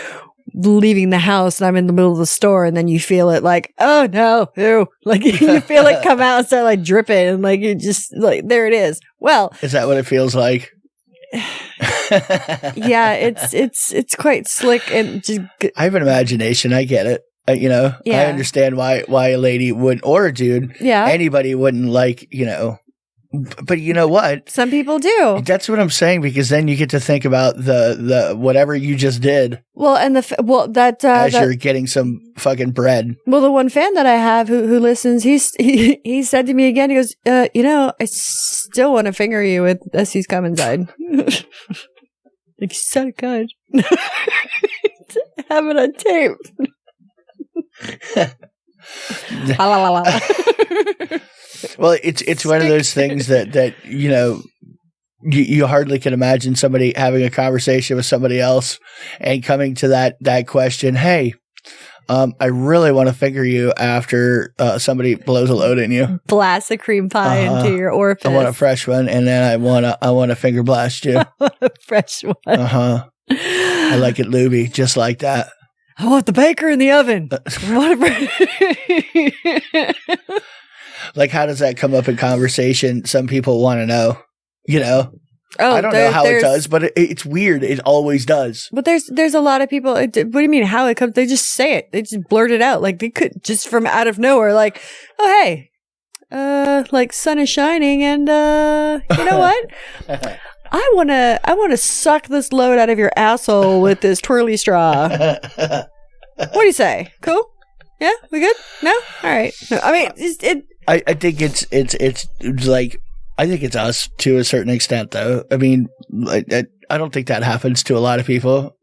leaving the house and I'm in the middle of the store, and then you feel it like, oh no, ew. Like you feel it come out and start like dripping, and like you just like, there it is. Well, is that what it feels like? Yeah, it's quite slick and just. I have an imagination. I get it. You know, Yeah. I understand why a lady would, or a dude, Yeah. anybody wouldn't like, you know, but you know what? Some people do. That's what I'm saying, because then you get to think about the whatever you just did Well, and as you're getting some fucking bread. well, the one fan that I have who listens, he said to me again, he goes, you know, I still want to finger you with SC's come inside. Like, you said it good. Have it on tape. La, la, la, la. Well, it's one of those things that you know, you hardly can imagine somebody having a conversation with somebody else and coming to that question. Hey, I really want to finger you after somebody blows a load in you. Blast a cream pie into your orifice. I want a fresh one, and then I want to finger blast you. A fresh one. I like it lubey, just like that. I want the baker in the oven. Like, how does that come up in conversation? Some people want to know, you know. Oh, I don't know how it does, but it's weird. It always does. But there's a lot of people. What do you mean how it comes? They just say it. They just blurt it out. Like, they could just from out of nowhere. Like, oh hey, like sun is shining, and you know what? I wanna suck this load out of your asshole with this twirly straw. What do you say? Cool? Yeah, we good? No, all right. No, I mean, I think it's like, I think it's us to a certain extent, though. I mean, I don't think that happens to a lot of people.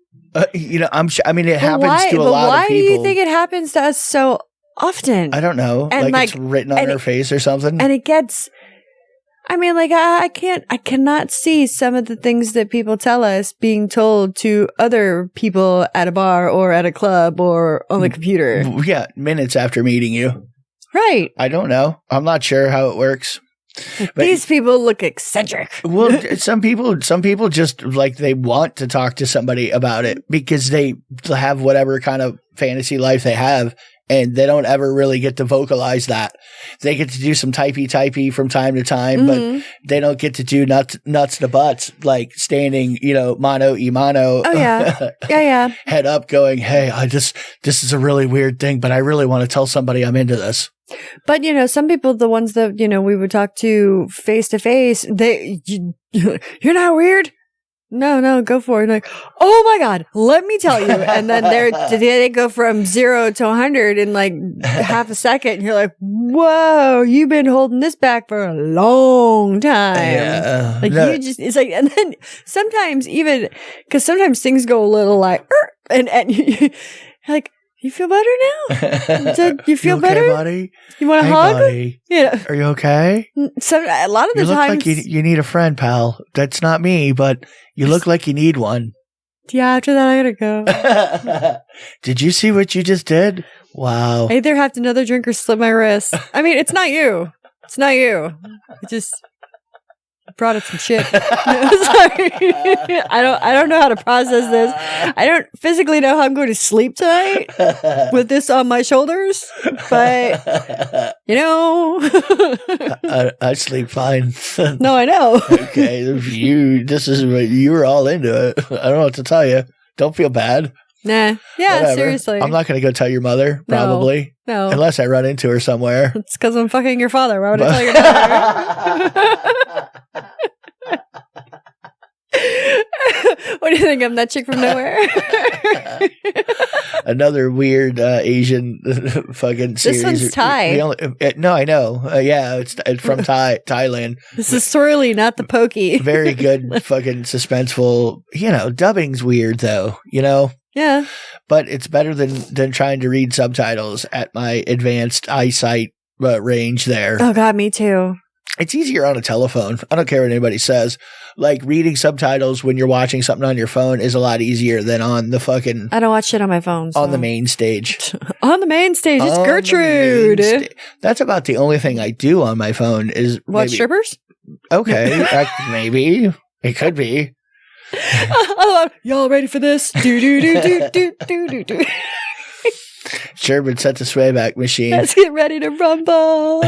You know, I mean, it happens to a lot of people. Why do you think it happens to us so often? I don't know. And like it's written on our face or something. And it gets. I mean, like, I cannot see some of the things that people tell us being told to other people at a bar or at a club or on the computer. Yeah, minutes after meeting you. Right. I don't know. I'm not sure how it works. But these people look eccentric. Well, some people just like, they want to talk to somebody about it because they have whatever kind of fantasy life they have. And they don't ever really get to vocalize that. They get to do some typey from time to time, but they don't get to do nuts to butts, like standing, you know, mano y mano. Oh, yeah. Yeah. Head up going, hey, this is a really weird thing, but I really want to tell somebody I'm into this. But, you know, some people, the ones that, you know, we would talk to face, you're not weird. No, go for it. Like, oh my God, let me tell you. And then they go from 0 to 100 in like half a second. And you're like, whoa, you've been holding this back for a long time. Yeah. Like, it's like, and then sometimes even, cause sometimes things go a little like, and you're like, you feel better now? You feel better? Okay, buddy? You want a hug? Buddy. Yeah. Are you okay? So a lot of the times, you look times, like you need a friend, pal. That's not me, but you look like you need one. Yeah. After that, I gotta go. Did you see what you just did? Wow. I either have another drink or slip my wrist. I mean, it's not you. It's not you. It just brought up some shit. Sorry. I don't know how to process this. I don't physically know how I'm going to sleep tonight with this on my shoulders, but you know, I sleep fine. No, I know. Okay, this is what you were all into it. I don't know what to tell you. Don't feel bad. Nah. Yeah, whatever. Seriously. I'm not going to go tell your mother, probably. No. Unless I run into her somewhere. It's because I'm fucking your father. Why would I tell your mother? What do you think? I'm that chick from nowhere? Another weird Asian fucking series. This one's Thai. No, I know. Yeah, it's from Thailand. This is swirly, not the pokey. Very good fucking suspenseful. You know, dubbing's weird though, you know? Yeah. But it's better than trying to read subtitles at my advanced eyesight range there. Oh God, me too. It's easier on a telephone. I don't care what anybody says. Like, reading subtitles when you're watching something on your phone is a lot easier than on the fucking... I don't watch shit on my phone. So. On the main stage. On the main stage. It's Gertrude. That's about the only thing I do on my phone is... Watch strippers? Okay. Maybe. It could be. Y'all ready for this? Do. Sherman set the swayback machine. Let's get ready to rumble.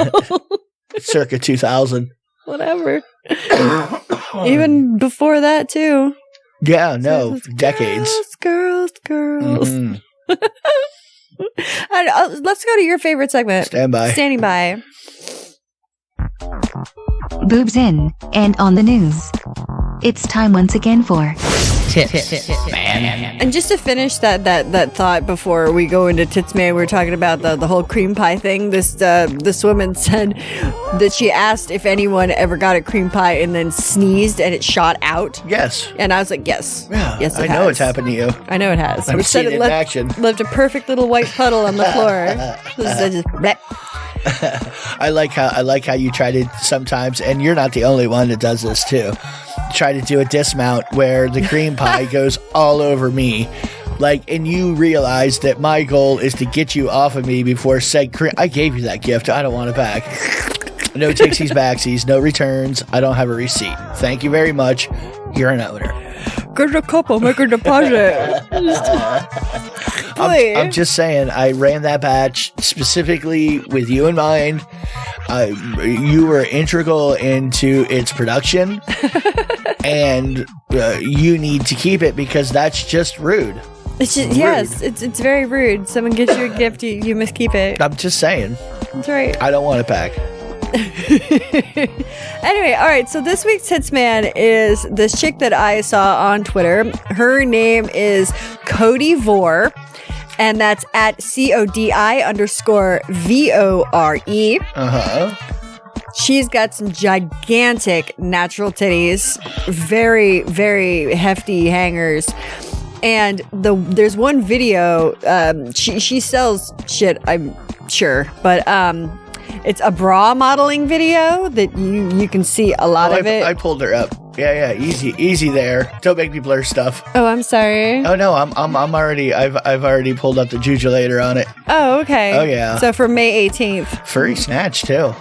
Circa 2000. Whatever. Even before that, too. Yeah, no. Decades. Girls. Mm-hmm. Let's go to your favorite segment. Stand by. Standing by. Boobs in and on the news. It's time once again for Tits Man. And just to finish that thought before we go into Tits Man, we were talking about the whole cream pie thing. This woman said that she asked if anyone ever got a cream pie and then sneezed and it shot out. Yes. And I was like, yes. Yeah, Yes, I know it's happened to you. I know it has. I've seen it in action. Left a perfect little white puddle on the floor. Just bleh. I like how you try to sometimes, and you're not the only one that does this too. Try to do a dismount where the cream pie goes all over me, and you realize that my goal is to get you off of me before said cream. I gave you that gift. I don't want it back. No takesies, backsies, no returns. I don't have a receipt. Thank you very much. You're an owner. Get a couple, make a deposit. I'm just saying, I ran that batch specifically with you in mind. You were integral into its production, and you need to keep it because that's just rude. It's just, yes, it's very rude. Someone gets you a gift, you must keep it. I'm just saying. That's right. I don't want it back. Anyway, all right, so this week's Tits Man is this chick that I saw on Twitter. Her name is Codi Vore, and that's at CODI_VORE. She's got some gigantic natural titties, very, very hefty hangers. And there's one video, she sells shit, I'm sure, but it's a bra modeling video that you can see a lot of it. I pulled her up. Yeah, easy there. Don't make me blur stuff. Oh, I'm sorry. Oh no, I'm already. I've already pulled up the 𝓚𝓬𝓷𝓴𝔂 on it. Oh, okay. Oh yeah. So for May 18th. Furry snatch too.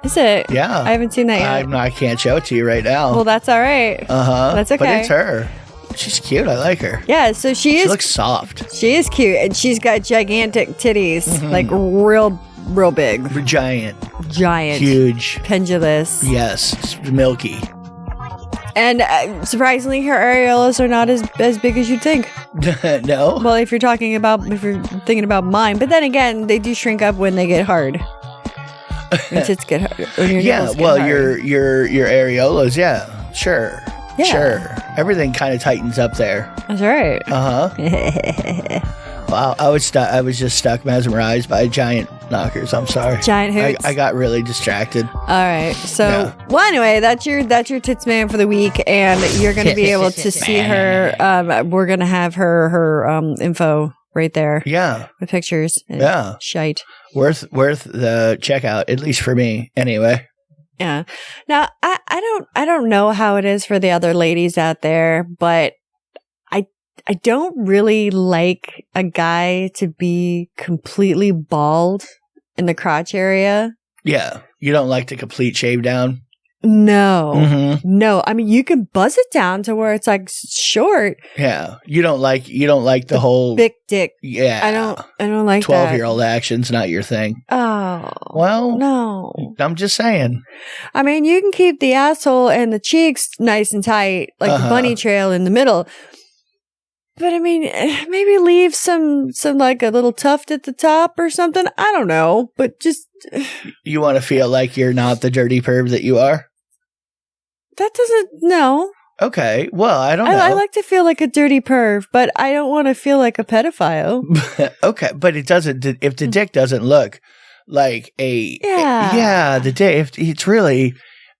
Is it? Yeah. I haven't seen that yet. I can't show it to you right now. Well, that's all right. That's okay. But it's her. She's cute. I like her. Yeah. So she looks soft. She is cute, and she's got gigantic titties, like real big. Giant. Huge. Pendulous. Yes. Milky. And surprisingly, her areolas are not as big as you'd think. No. Well, if you're thinking about mine, but then again, they do shrink up when they get hard. When tits get hard. Yeah. Well, your areolas. Yeah. Sure. Yeah. Sure. Everything kind of tightens up there. That's right. Wow. I was just stuck mesmerized by giant knockers. I'm sorry. Giant hoots. I got really distracted. All right. So, well, anyway, that's your Tits Man for the week, and you're going to be able to see her. We're going to have her info right there. Yeah. With pictures. And shite. Worth the checkout, at least for me, anyway. Yeah. Now, I don't know how it is for the other ladies out there, but I don't really like a guy to be completely bald in the crotch area. Yeah. You don't like the complete shave down? No. Mm-hmm. No. I mean, you can buzz it down to where it's like short. Yeah. You don't like the whole big dick. Yeah. I don't like 12-year-old action's not your thing. Oh. Well, no. I'm just saying. I mean, you can keep the asshole and the cheeks nice and tight, like the bunny trail in the middle. But I mean, maybe leave some like a little tuft at the top or something. I don't know, but just you want to feel like you're not the dirty perv that you are. That doesn't no. Okay, well, I don't know. I like to feel like a dirty perv, but I don't want to feel like a pedophile. Okay, but it doesn't. If the dick doesn't look like the dick. If it's really.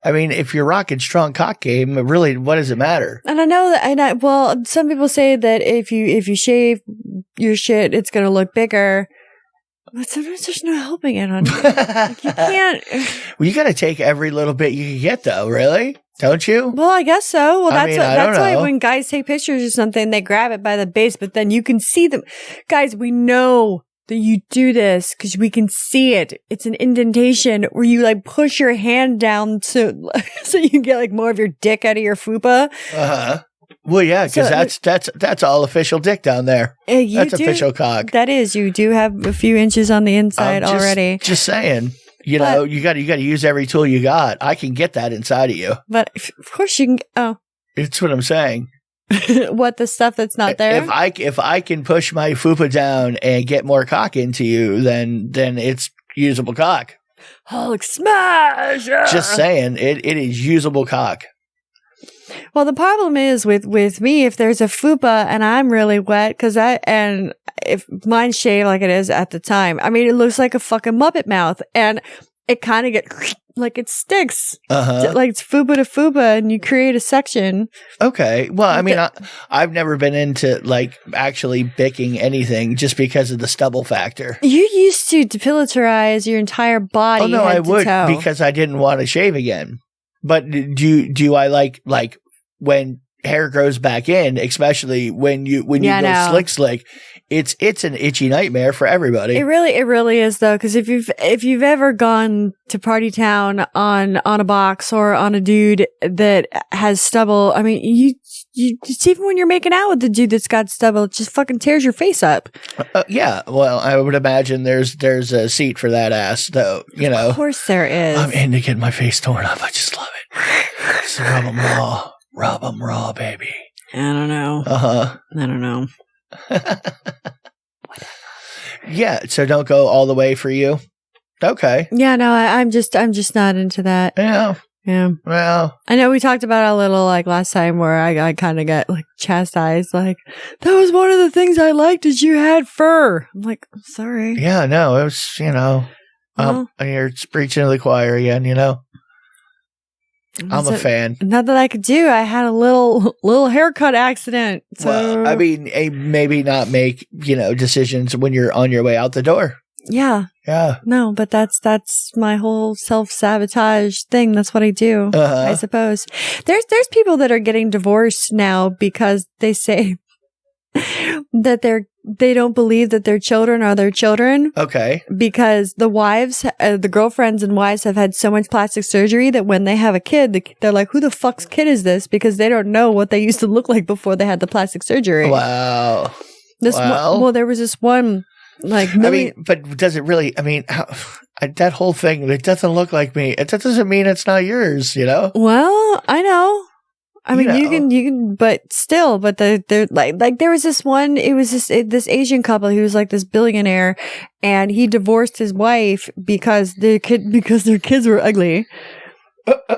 I mean, if you're rocking strong cock game, really, what does it matter? And I know that, well, some people say that if you shave your shit, it's going to look bigger. But sometimes there's no helping it, honey. Like, you can't. Well, you got to take every little bit you can get, though, really? Don't you? Well, I guess so. Well, that's why know. when guys take pictures or something, they grab it by the base, but then you can see them. Guys, we know that you do this because we can see it. It's an indentation where you like push your hand down so you can get like more of your dick out of your fupa. Well, yeah, because that's all official dick down there. That's official cock. That is. You do have a few inches on the inside already. Just saying. You know, you got to use every tool you got. I can get that inside of you. But of course you can. Oh, it's what I'm saying. What, the stuff that's not there? If I can push my fupa down and get more cock into you, then it's usable cock. Hulk smash! Just saying, it is usable cock. Well, the problem is with me, if there's a fupa and I'm really wet, and if mine's shaved like it is at the time, I mean, it looks like a fucking Muppet mouth, and it kind of gets like it sticks. Like it's fupa to fupa, and you create a section. Okay. Well, I mean, I've never been into like actually bicking anything just because of the stubble factor. You used to depilatoриze your entire body. Oh no, I would toe. because I didn't want to shave again. But do I like when hair grows back in, especially when you go slick, it's an itchy nightmare for everybody. It really is though, because if you've ever gone to Party Town on a box or on a dude that has stubble, I mean, you it's even when you're making out with the dude that's got stubble, it just fucking tears your face up. Yeah, well, I would imagine there's a seat for that ass, though. You know, of course there is. I'm into getting my face torn up. I just love it. Just rub 'em raw, baby. I don't know. I don't know. Yeah, so don't go all the way for you. Okay. Yeah, no, I'm just not into that. Yeah. Yeah. Well, I know we talked about it a little like last time where I kind of got like chastised. Like, that was one of the things I liked is you had fur. I'm like, sorry. Yeah, no, it was, you're preaching to the choir again, you know. I'm a fan. Not that I could do. I had a little haircut accident. So. Well, I mean, maybe not make, decisions when you're on your way out the door. Yeah. Yeah. No, but that's my whole self-sabotage thing. That's what I do, I suppose. There's people that are getting divorced now because they say that they don't believe that their children are their children. Okay. Because the wives, the girlfriends and wives have had so much plastic surgery that when they have a kid, they're like, who the fuck's kid is this? Because they don't know what they used to look like before they had the plastic surgery. Wow. There was this one, like, I mean, but does it really, that whole thing, it doesn't look like me. That doesn't mean it's not yours, you know? Well, I know. I mean, you can, but still, but they're like there was this one, it was this Asian couple who was like this billionaire, and he divorced his wife because their kids were ugly.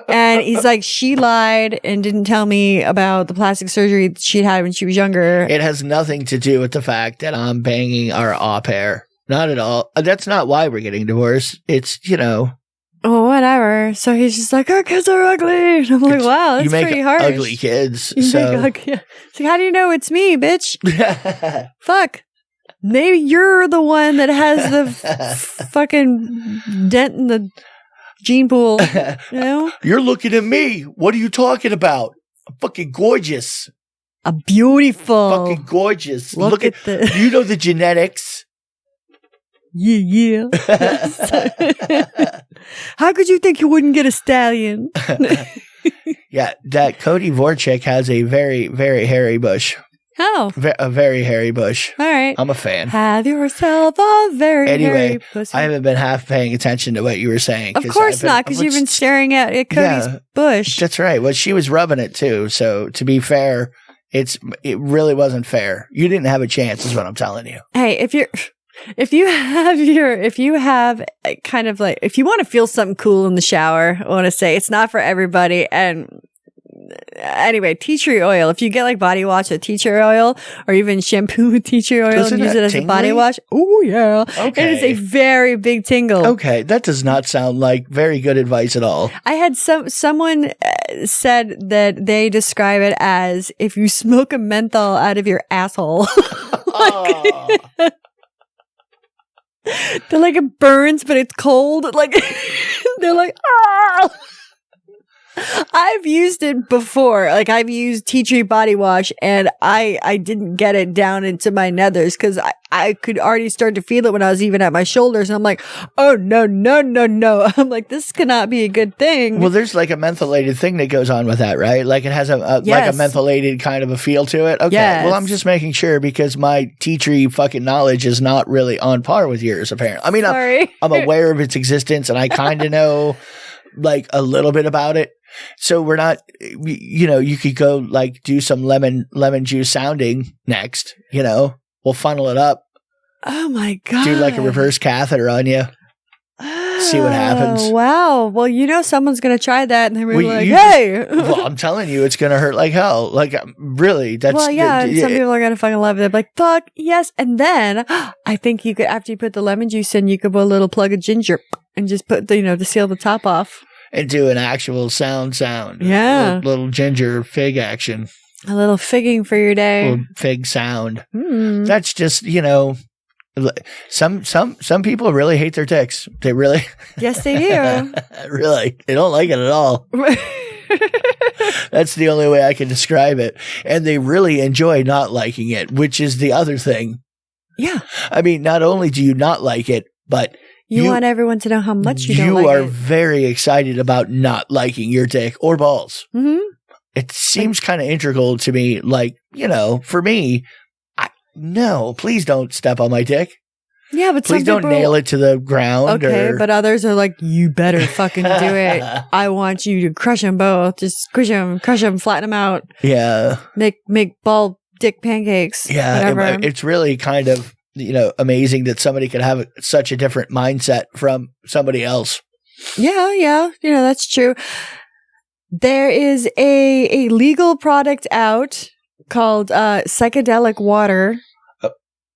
And he's like, she lied and didn't tell me about the plastic surgery she'd had when she was younger. It has nothing to do with the fact that I'm banging our au pair. Not at all. That's not why we're getting divorced. It's, oh, whatever. So he's just like, our kids are ugly. And I'm like, wow, that's pretty harsh. Ugly kids. It's like, how do you know it's me, bitch? Fuck. Maybe you're the one that has the fucking dent in the gene pool. You know? You're looking at me. What are you talking about? I'm fucking gorgeous. A beautiful. Fucking gorgeous. Look at the. You know the genetics. Yeah. How could you think you wouldn't get a stallion? Yeah, that Codi Vore chick has a very, very hairy bush. How? A very hairy bush. All right. I'm a fan. Have yourself a very hairy pussy. I haven't been half paying attention to what you were saying. Of course not, because you've been staring at Cody's bush. That's right. Well, she was rubbing it too. So to be fair, it really wasn't fair. You didn't have a chance, is what I'm telling you. Hey, if you have kind of like, if you want to feel something cool in the shower, I want to say it's not for everybody. And anyway, tea tree oil. If you get like body wash with tea tree oil, or even shampoo with tea tree oil and use it as a body wash, oh yeah, okay, it is a very big tingle. Okay, that does not sound like very good advice at all. I had someone said that they describe it as if you smoke a menthol out of your asshole. They're like, it burns, but it's cold. Like, they're like, ah. I've used it before. Like, I've used tea tree body wash, and I didn't get it down into my nethers because I could already start to feel it when I was even at my shoulders. And I'm like, oh, no. I'm like, this cannot be a good thing. Well, there's like a mentholated thing that goes on with that, right? Like, it has like a mentholated kind of a feel to it. Okay. Yes. Well, I'm just making sure because my tea tree fucking knowledge is not really on par with yours, apparently. I mean, I'm aware of its existence, and I kind of know like a little bit about it. So we're not, you could go like do some lemon juice sounding next, we'll funnel it up, Oh my God. do like a reverse catheter on you. See what happens. Oh, wow. Well, someone's going to try that and they're Well, like, you hey. Well, I'm telling you, it's going to hurt like hell. Like, really, that's. Well, yeah, and some people are going to fucking love it. They're like, fuck, yes. And then I think you could, after you put the lemon juice in, you could put a little plug of ginger and just put, to seal the top off. And do an actual sound. Yeah. Little ginger fig action. A little figging for your day. Little fig sound. Mm. That's just, some people really hate their dicks. They really. Yes, they do. Really. They don't like it at all. That's the only way I can describe it. And they really enjoy not liking it, which is the other thing. Yeah. I mean, not only do you not like it, but you want everyone to know how much you don't like You are it. very excited about not liking your dick or balls. Mm-hmm. It seems kind of integral to me. Like, for me, no, please don't step on my dick. Yeah, but please don't nail it to the ground. Okay, but others are like, you better fucking do it. I want you to crush them both. Just crush them, flatten them out. Yeah. Make ball dick pancakes. Yeah, whatever. It's really kind of, amazing that somebody could have such a different mindset from somebody else. Yeah, that's true. There is a legal product out called psychedelic water.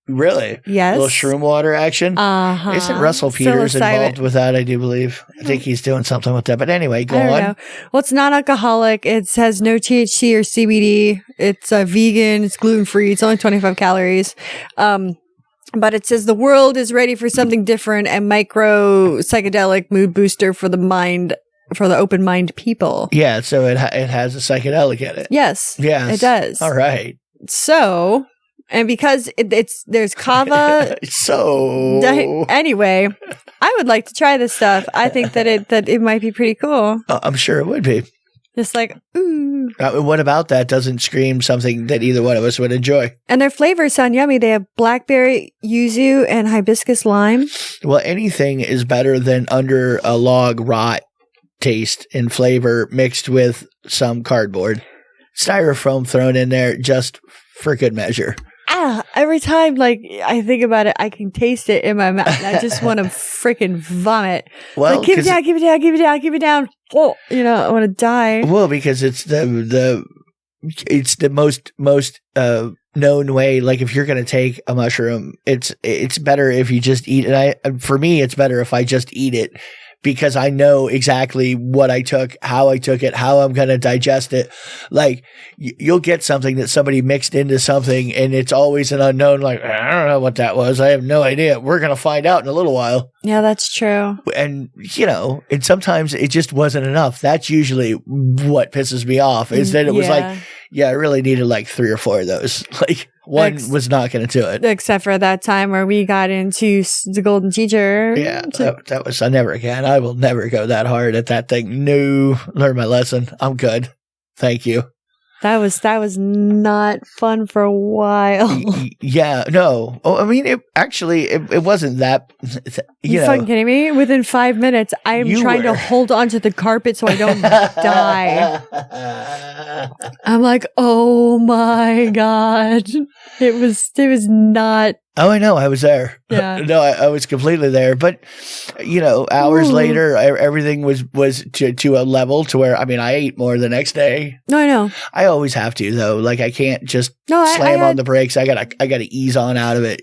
Really? Yes. A little shroom water action? Uh-huh. Isn't Russell Peters involved with that, I do believe? I think he's doing something with that. But anyway, go on. Know. Well, it's non-alcoholic. It has no THC or CBD. It's vegan. It's gluten-free. It's only 25 calories. But it says the world is ready for something different and micro psychedelic mood booster for the mind, for the open mind people. Yeah, so it has a psychedelic in it. Yes. Yes. It does. All right. So, and because there's kava. Anyway, I would like to try this stuff. I think that it might be pretty cool. I'm sure it would be. Just like, ooh. What about that doesn't scream something that either one of us would enjoy? And their flavors sound yummy. They have blackberry, yuzu, and hibiscus lime. Well, anything is better than under a log rot taste and flavor mixed with some cardboard. Styrofoam thrown in there just for good measure. Every time I think about it, I can taste it in my mouth. I just want to freaking vomit. Well, keep it down, keep it down, keep it down, keep it down. Oh, I want to die. Well, because it's the most known way. Like if you're going to take a mushroom, it's better if you just eat it. For me, it's better if I just eat it. Because I know exactly what I took, how I took it, how I'm going to digest it. Like, you'll get something that somebody mixed into something, and it's always an unknown. Like, I don't know what that was. I have no idea. We're going to find out in a little while. Yeah, that's true. And, and sometimes it just wasn't enough. That's usually what pisses me off, is that it was I really needed like 3 or 4 of those. Like, one was not going to do it. Except for that time where we got into the Golden Teacher. Yeah, that was, never again. I will never go that hard at that thing. No, learn my lesson. I'm good. Thank you. That was not fun for a while. Yeah, no. Oh, I mean, it wasn't that. You fucking kidding me? Within 5 minutes, I am trying to hold onto the carpet so I don't die. I'm like, oh my God. It was not. Oh, I know. I was there. Yeah. No, I was completely there. But, hours later, everything was to a level to where, I ate more the next day. No, I know. I always have to, though. Like, I can't just slam on the brakes. I gotta ease on out of it,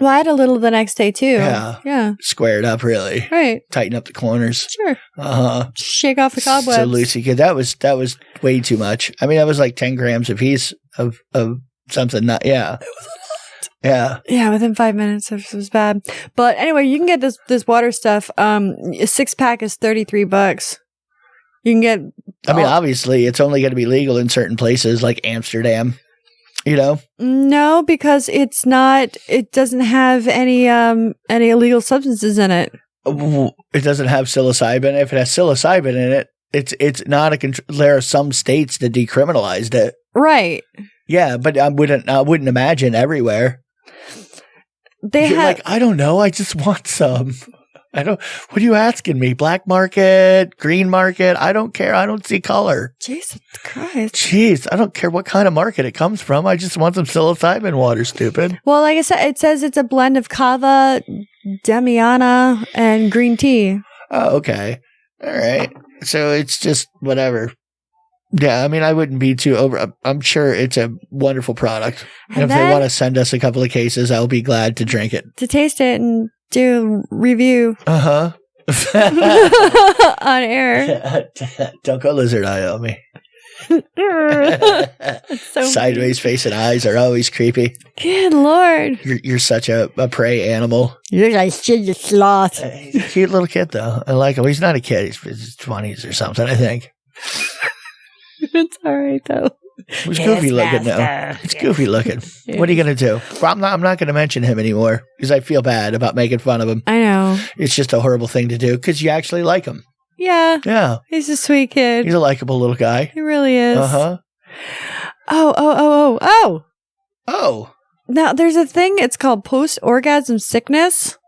Well, I had a little the next day, too. Yeah. Square it up, really. Right. Tighten up the corners. Sure. Uh-huh. Shake off the cobwebs. So, Lucy, kid, that was way too much. That was like 10 grams a piece of something. It was a lot. Yeah. Yeah, within 5 minutes, it was bad. But anyway, you can get this water stuff. A 6-pack is $33. You can get. Obviously, it's only going to be legal in certain places like Amsterdam. No, because it's not. It doesn't have any illegal substances in it. It doesn't have psilocybin. If it has psilocybin in it, it's not a. There are some states that decriminalized it. Right. Yeah, but I wouldn't imagine everywhere. They have I don't know. I just want some. What are you asking me? Black market, green market? I don't care. I don't see color. Jesus Christ. Jeez, I don't care what kind of market it comes from. I just want some psilocybin water, stupid. Well, like I said, it says it's a blend of kava, damiana, and green tea. Oh, okay. All right. So it's just whatever. Yeah, I mean, I wouldn't be too over. I'm sure it's a wonderful product. And if they want to send us a couple of cases, I'll be glad to drink it. To taste it and do a review. Uh-huh. On air. Don't go lizard eye on me. So Sideways face and eyes are always creepy. Good Lord. You're such a prey animal. You're like shit, you sloth. He's a cute little kid, though. I like him. He's not a kid. He's in his 20s or something, I think. It's all right, though. He's goofy looking now. It's goofy looking. What are you going to do? I'm not going to mention him anymore because I feel bad about making fun of him. I know. It's just a horrible thing to do because you actually like him. Yeah. Yeah. He's a sweet kid. He's a likable little guy. He really is. Uh-huh. Oh. Now, there's a thing, it's called post-orgasm sickness.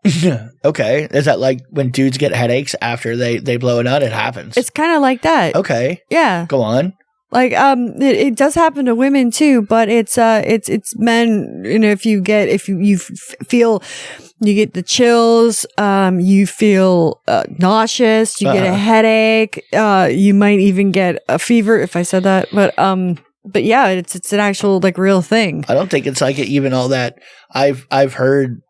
Okay. Is that like when dudes get headaches after they blow a nut? It happens. It's kind of like that. Okay. Yeah. Go on. Like, it does happen to women too, but it's men, you know, if you feel, you get the chills, you feel, nauseous, you get a headache, you might even get a fever, if I said that, but yeah, it's an actual, like, real thing. I don't think it's like even all that. I've heard,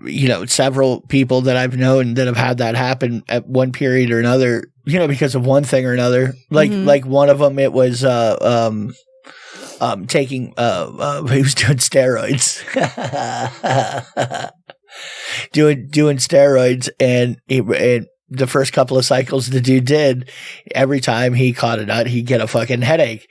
you know, several people that I've known that have had that happen at one period or another, you know, because of one thing or another. Like one of them, it was taking he was doing steroids. doing steroids, and the first couple of cycles the dude did, every time he caught a nut, he'd get a fucking headache.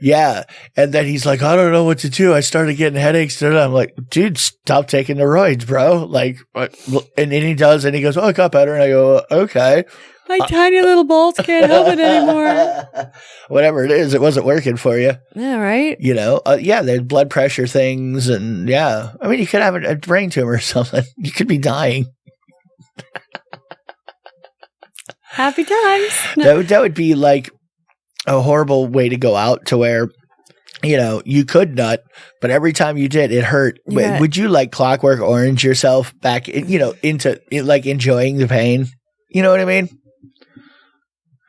Yeah. And then he's like, I don't know what to do. I started getting headaches. And I'm like, dude, stop taking the roids, bro. Like, and then he does, and he goes, oh, it got better. And I go, okay. My tiny little balls can't help it anymore. Whatever it is, it wasn't working for you. Yeah, right? You know, yeah, there's blood pressure things, and yeah. I mean, you could have a brain tumor or something. You could be dying. Happy times. That would be like a horrible way to go out, to where, you know, you could nut, but every time you did, it hurt. Yeah. Would you like Clockwork Orange yourself back, into like enjoying the pain? You know what I mean?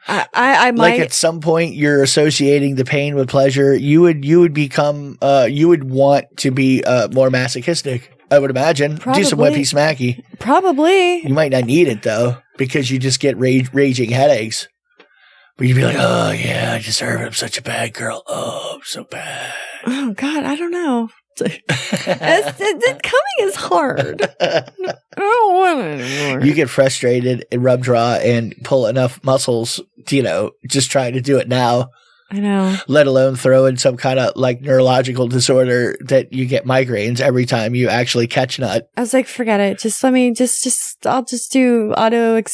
I might. Like at some point you're associating the pain with pleasure. You would become, you would want to be more masochistic, I would imagine. Probably. Do some whippy smacky. Probably. You might not need it though, because you just get raging headaches. But you'd be like, oh yeah, I deserve it. I'm such a bad girl. Oh, I'm so bad. Oh God, I don't know. Coming is hard. I don't want it anymore. You get frustrated and rub draw and pull enough muscles, just trying to do it now. I know. Let alone throw in some kind of like neurological disorder that you get migraines every time you actually catch nut. I was like, forget it. Just let me I'll just do autoerotic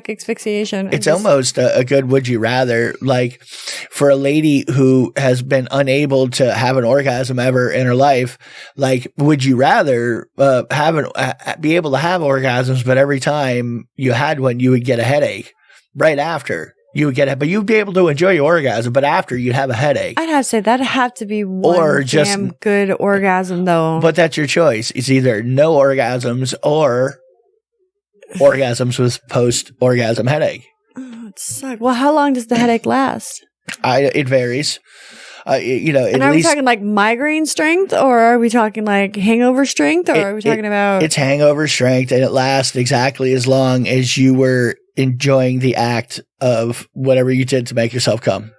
asphyxiation. It's almost a good would you rather, like for a lady who has been unable to have an orgasm ever in her life, like would you rather be able to have orgasms, but every time you had one, you would get a headache right after. You would get it, but you'd be able to enjoy your orgasm, but after you'd have a headache. I'd have to say that'd have to be one damn good orgasm, though. But that's your choice. It's either no orgasms or orgasms with post-orgasm headache. Oh, it sucks. Well, how long does the headache last? It varies. And are we talking like migraine strength, or are we talking like hangover strength, or are we talking about? It's hangover strength, and it lasts exactly as long as you were enjoying the act of whatever you did to make yourself come.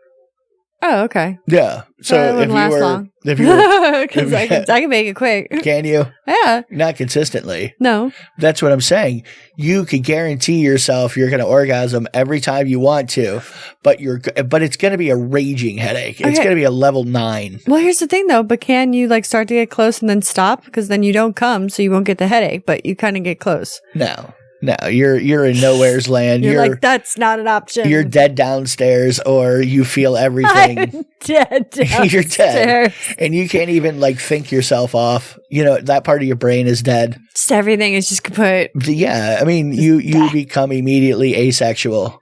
Oh, okay. Yeah. So it wouldn't last long. Because I can make it quick. Can you? Yeah. Not consistently. No. That's what I'm saying. You could guarantee yourself you're going to orgasm every time you want to, but it's going to be a raging headache. It's going to be a level 9. Well, here's the thing though, but can you like start to get close and then stop? Because then you don't come, so you won't get the headache, but you kind of get close. No. No, you're in nowhere's land. You're like, that's not an option. You're dead downstairs, or you feel everything. I'm dead downstairs. You're dead. And you can't even like think yourself off. You know, that part of your brain is dead. Just everything is just kaput. Yeah. I mean, you become immediately asexual.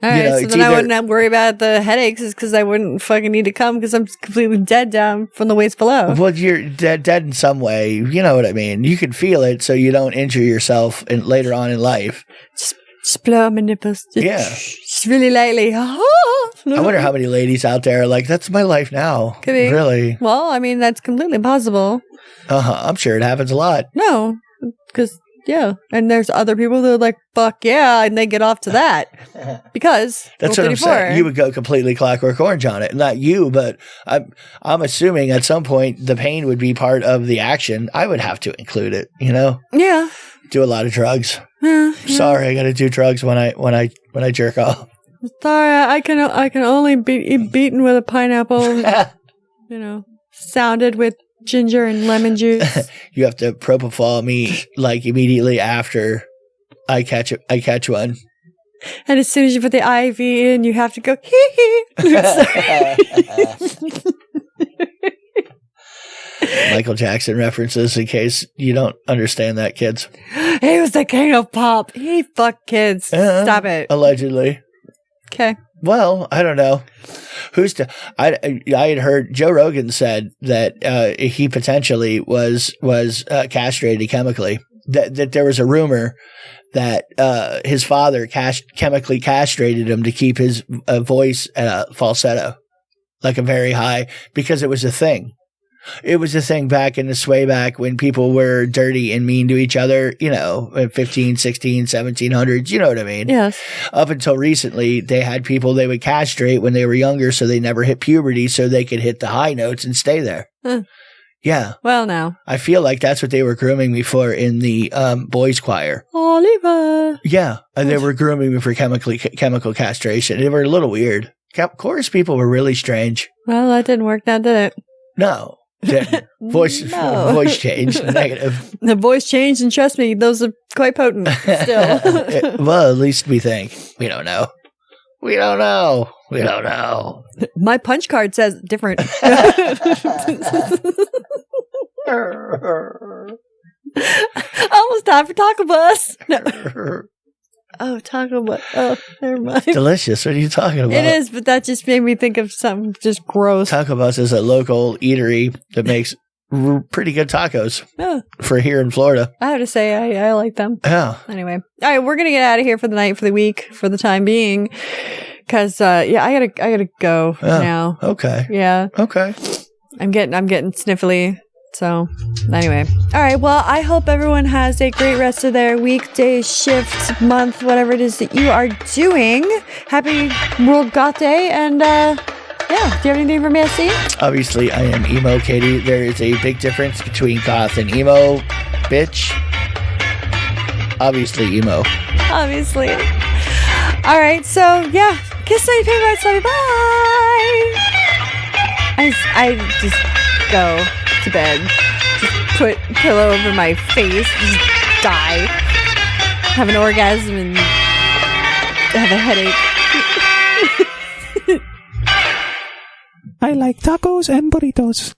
All right, so then I wouldn't worry about the headaches, is because I wouldn't fucking need to come because I'm completely dead down from the waist below. Well, you're dead in some way. You know what I mean? You can feel it so you don't injure yourself later on in life. Just blow up my nipples. Just really lightly. I wonder how many ladies out there are like, that's my life now. Could be. Really? Well, I mean, that's completely possible. I'm sure it happens a lot. No, because... yeah, and there's other people that are like, fuck yeah, and they get off to that. Because that's what I'm saying. You would go completely Clockwork Orange on it. Not you, but I'm assuming at some point the pain would be part of the action. I would have to include it, you know? Yeah. Do a lot of drugs. Yeah. Sorry, I got to do drugs when I jerk off. Sorry, I can only be beaten with a pineapple. You know, sounded with ginger and lemon juice. You have to propofol me like immediately after I catch one. And as soon as you put the IV in, you have to go hee hee. Michael Jackson references in case you don't understand that, kids. He was the king of pop. He fucked kids. Stop it. Allegedly. Okay. Well, I don't know. I had heard Joe Rogan said that he potentially was castrated chemically. That there was a rumor that his father chemically castrated him to keep his voice at a falsetto, like a very high, because it was a thing. It was a thing back in the sway back when people were dirty and mean to each other, you know, 15, 16, 1700s, you know what I mean? Yes. Up until recently, they had people they would castrate when they were younger so they never hit puberty so they could hit the high notes and stay there. Yeah. Well, now. I feel like that's what they were grooming me for in the boys' choir. Oliver. Yeah. And they were grooming me for chemical castration. They were a little weird. Chorus people were really strange. Well, that didn't work now, did it? No. Voice change, negative. The voice changed, and trust me, those are quite potent still. Well, at least we think. We don't know. We don't know. We don't know. My punch card says different. Almost time for Taco Bus. No. Oh, Taco Bus. Oh, never mind. Delicious. What are you talking about? It is, but that just made me think of something just gross. Taco Bus is a local eatery that makes pretty good tacos for here in Florida. I have to say, I like them. Yeah. Anyway. All right, we're going to get out of here for the night, for the week, for the time being. Because, I gotta go now. Okay. Yeah. Okay. I'm getting sniffly. So, anyway. All right. Well, I hope everyone has a great rest of their week, day, shift, month, whatever it is that you are doing. Happy World Goth Day. And, do you have anything for me to see? Obviously, I am Emo Katie. There is a big difference between goth and emo, bitch. Obviously, emo. Obviously. All right. So, yeah. Kiss on your favorites. Love you. Bye. I just go to bed, just put pillow over my face, just die, have an orgasm, and have a headache. I like tacos and burritos.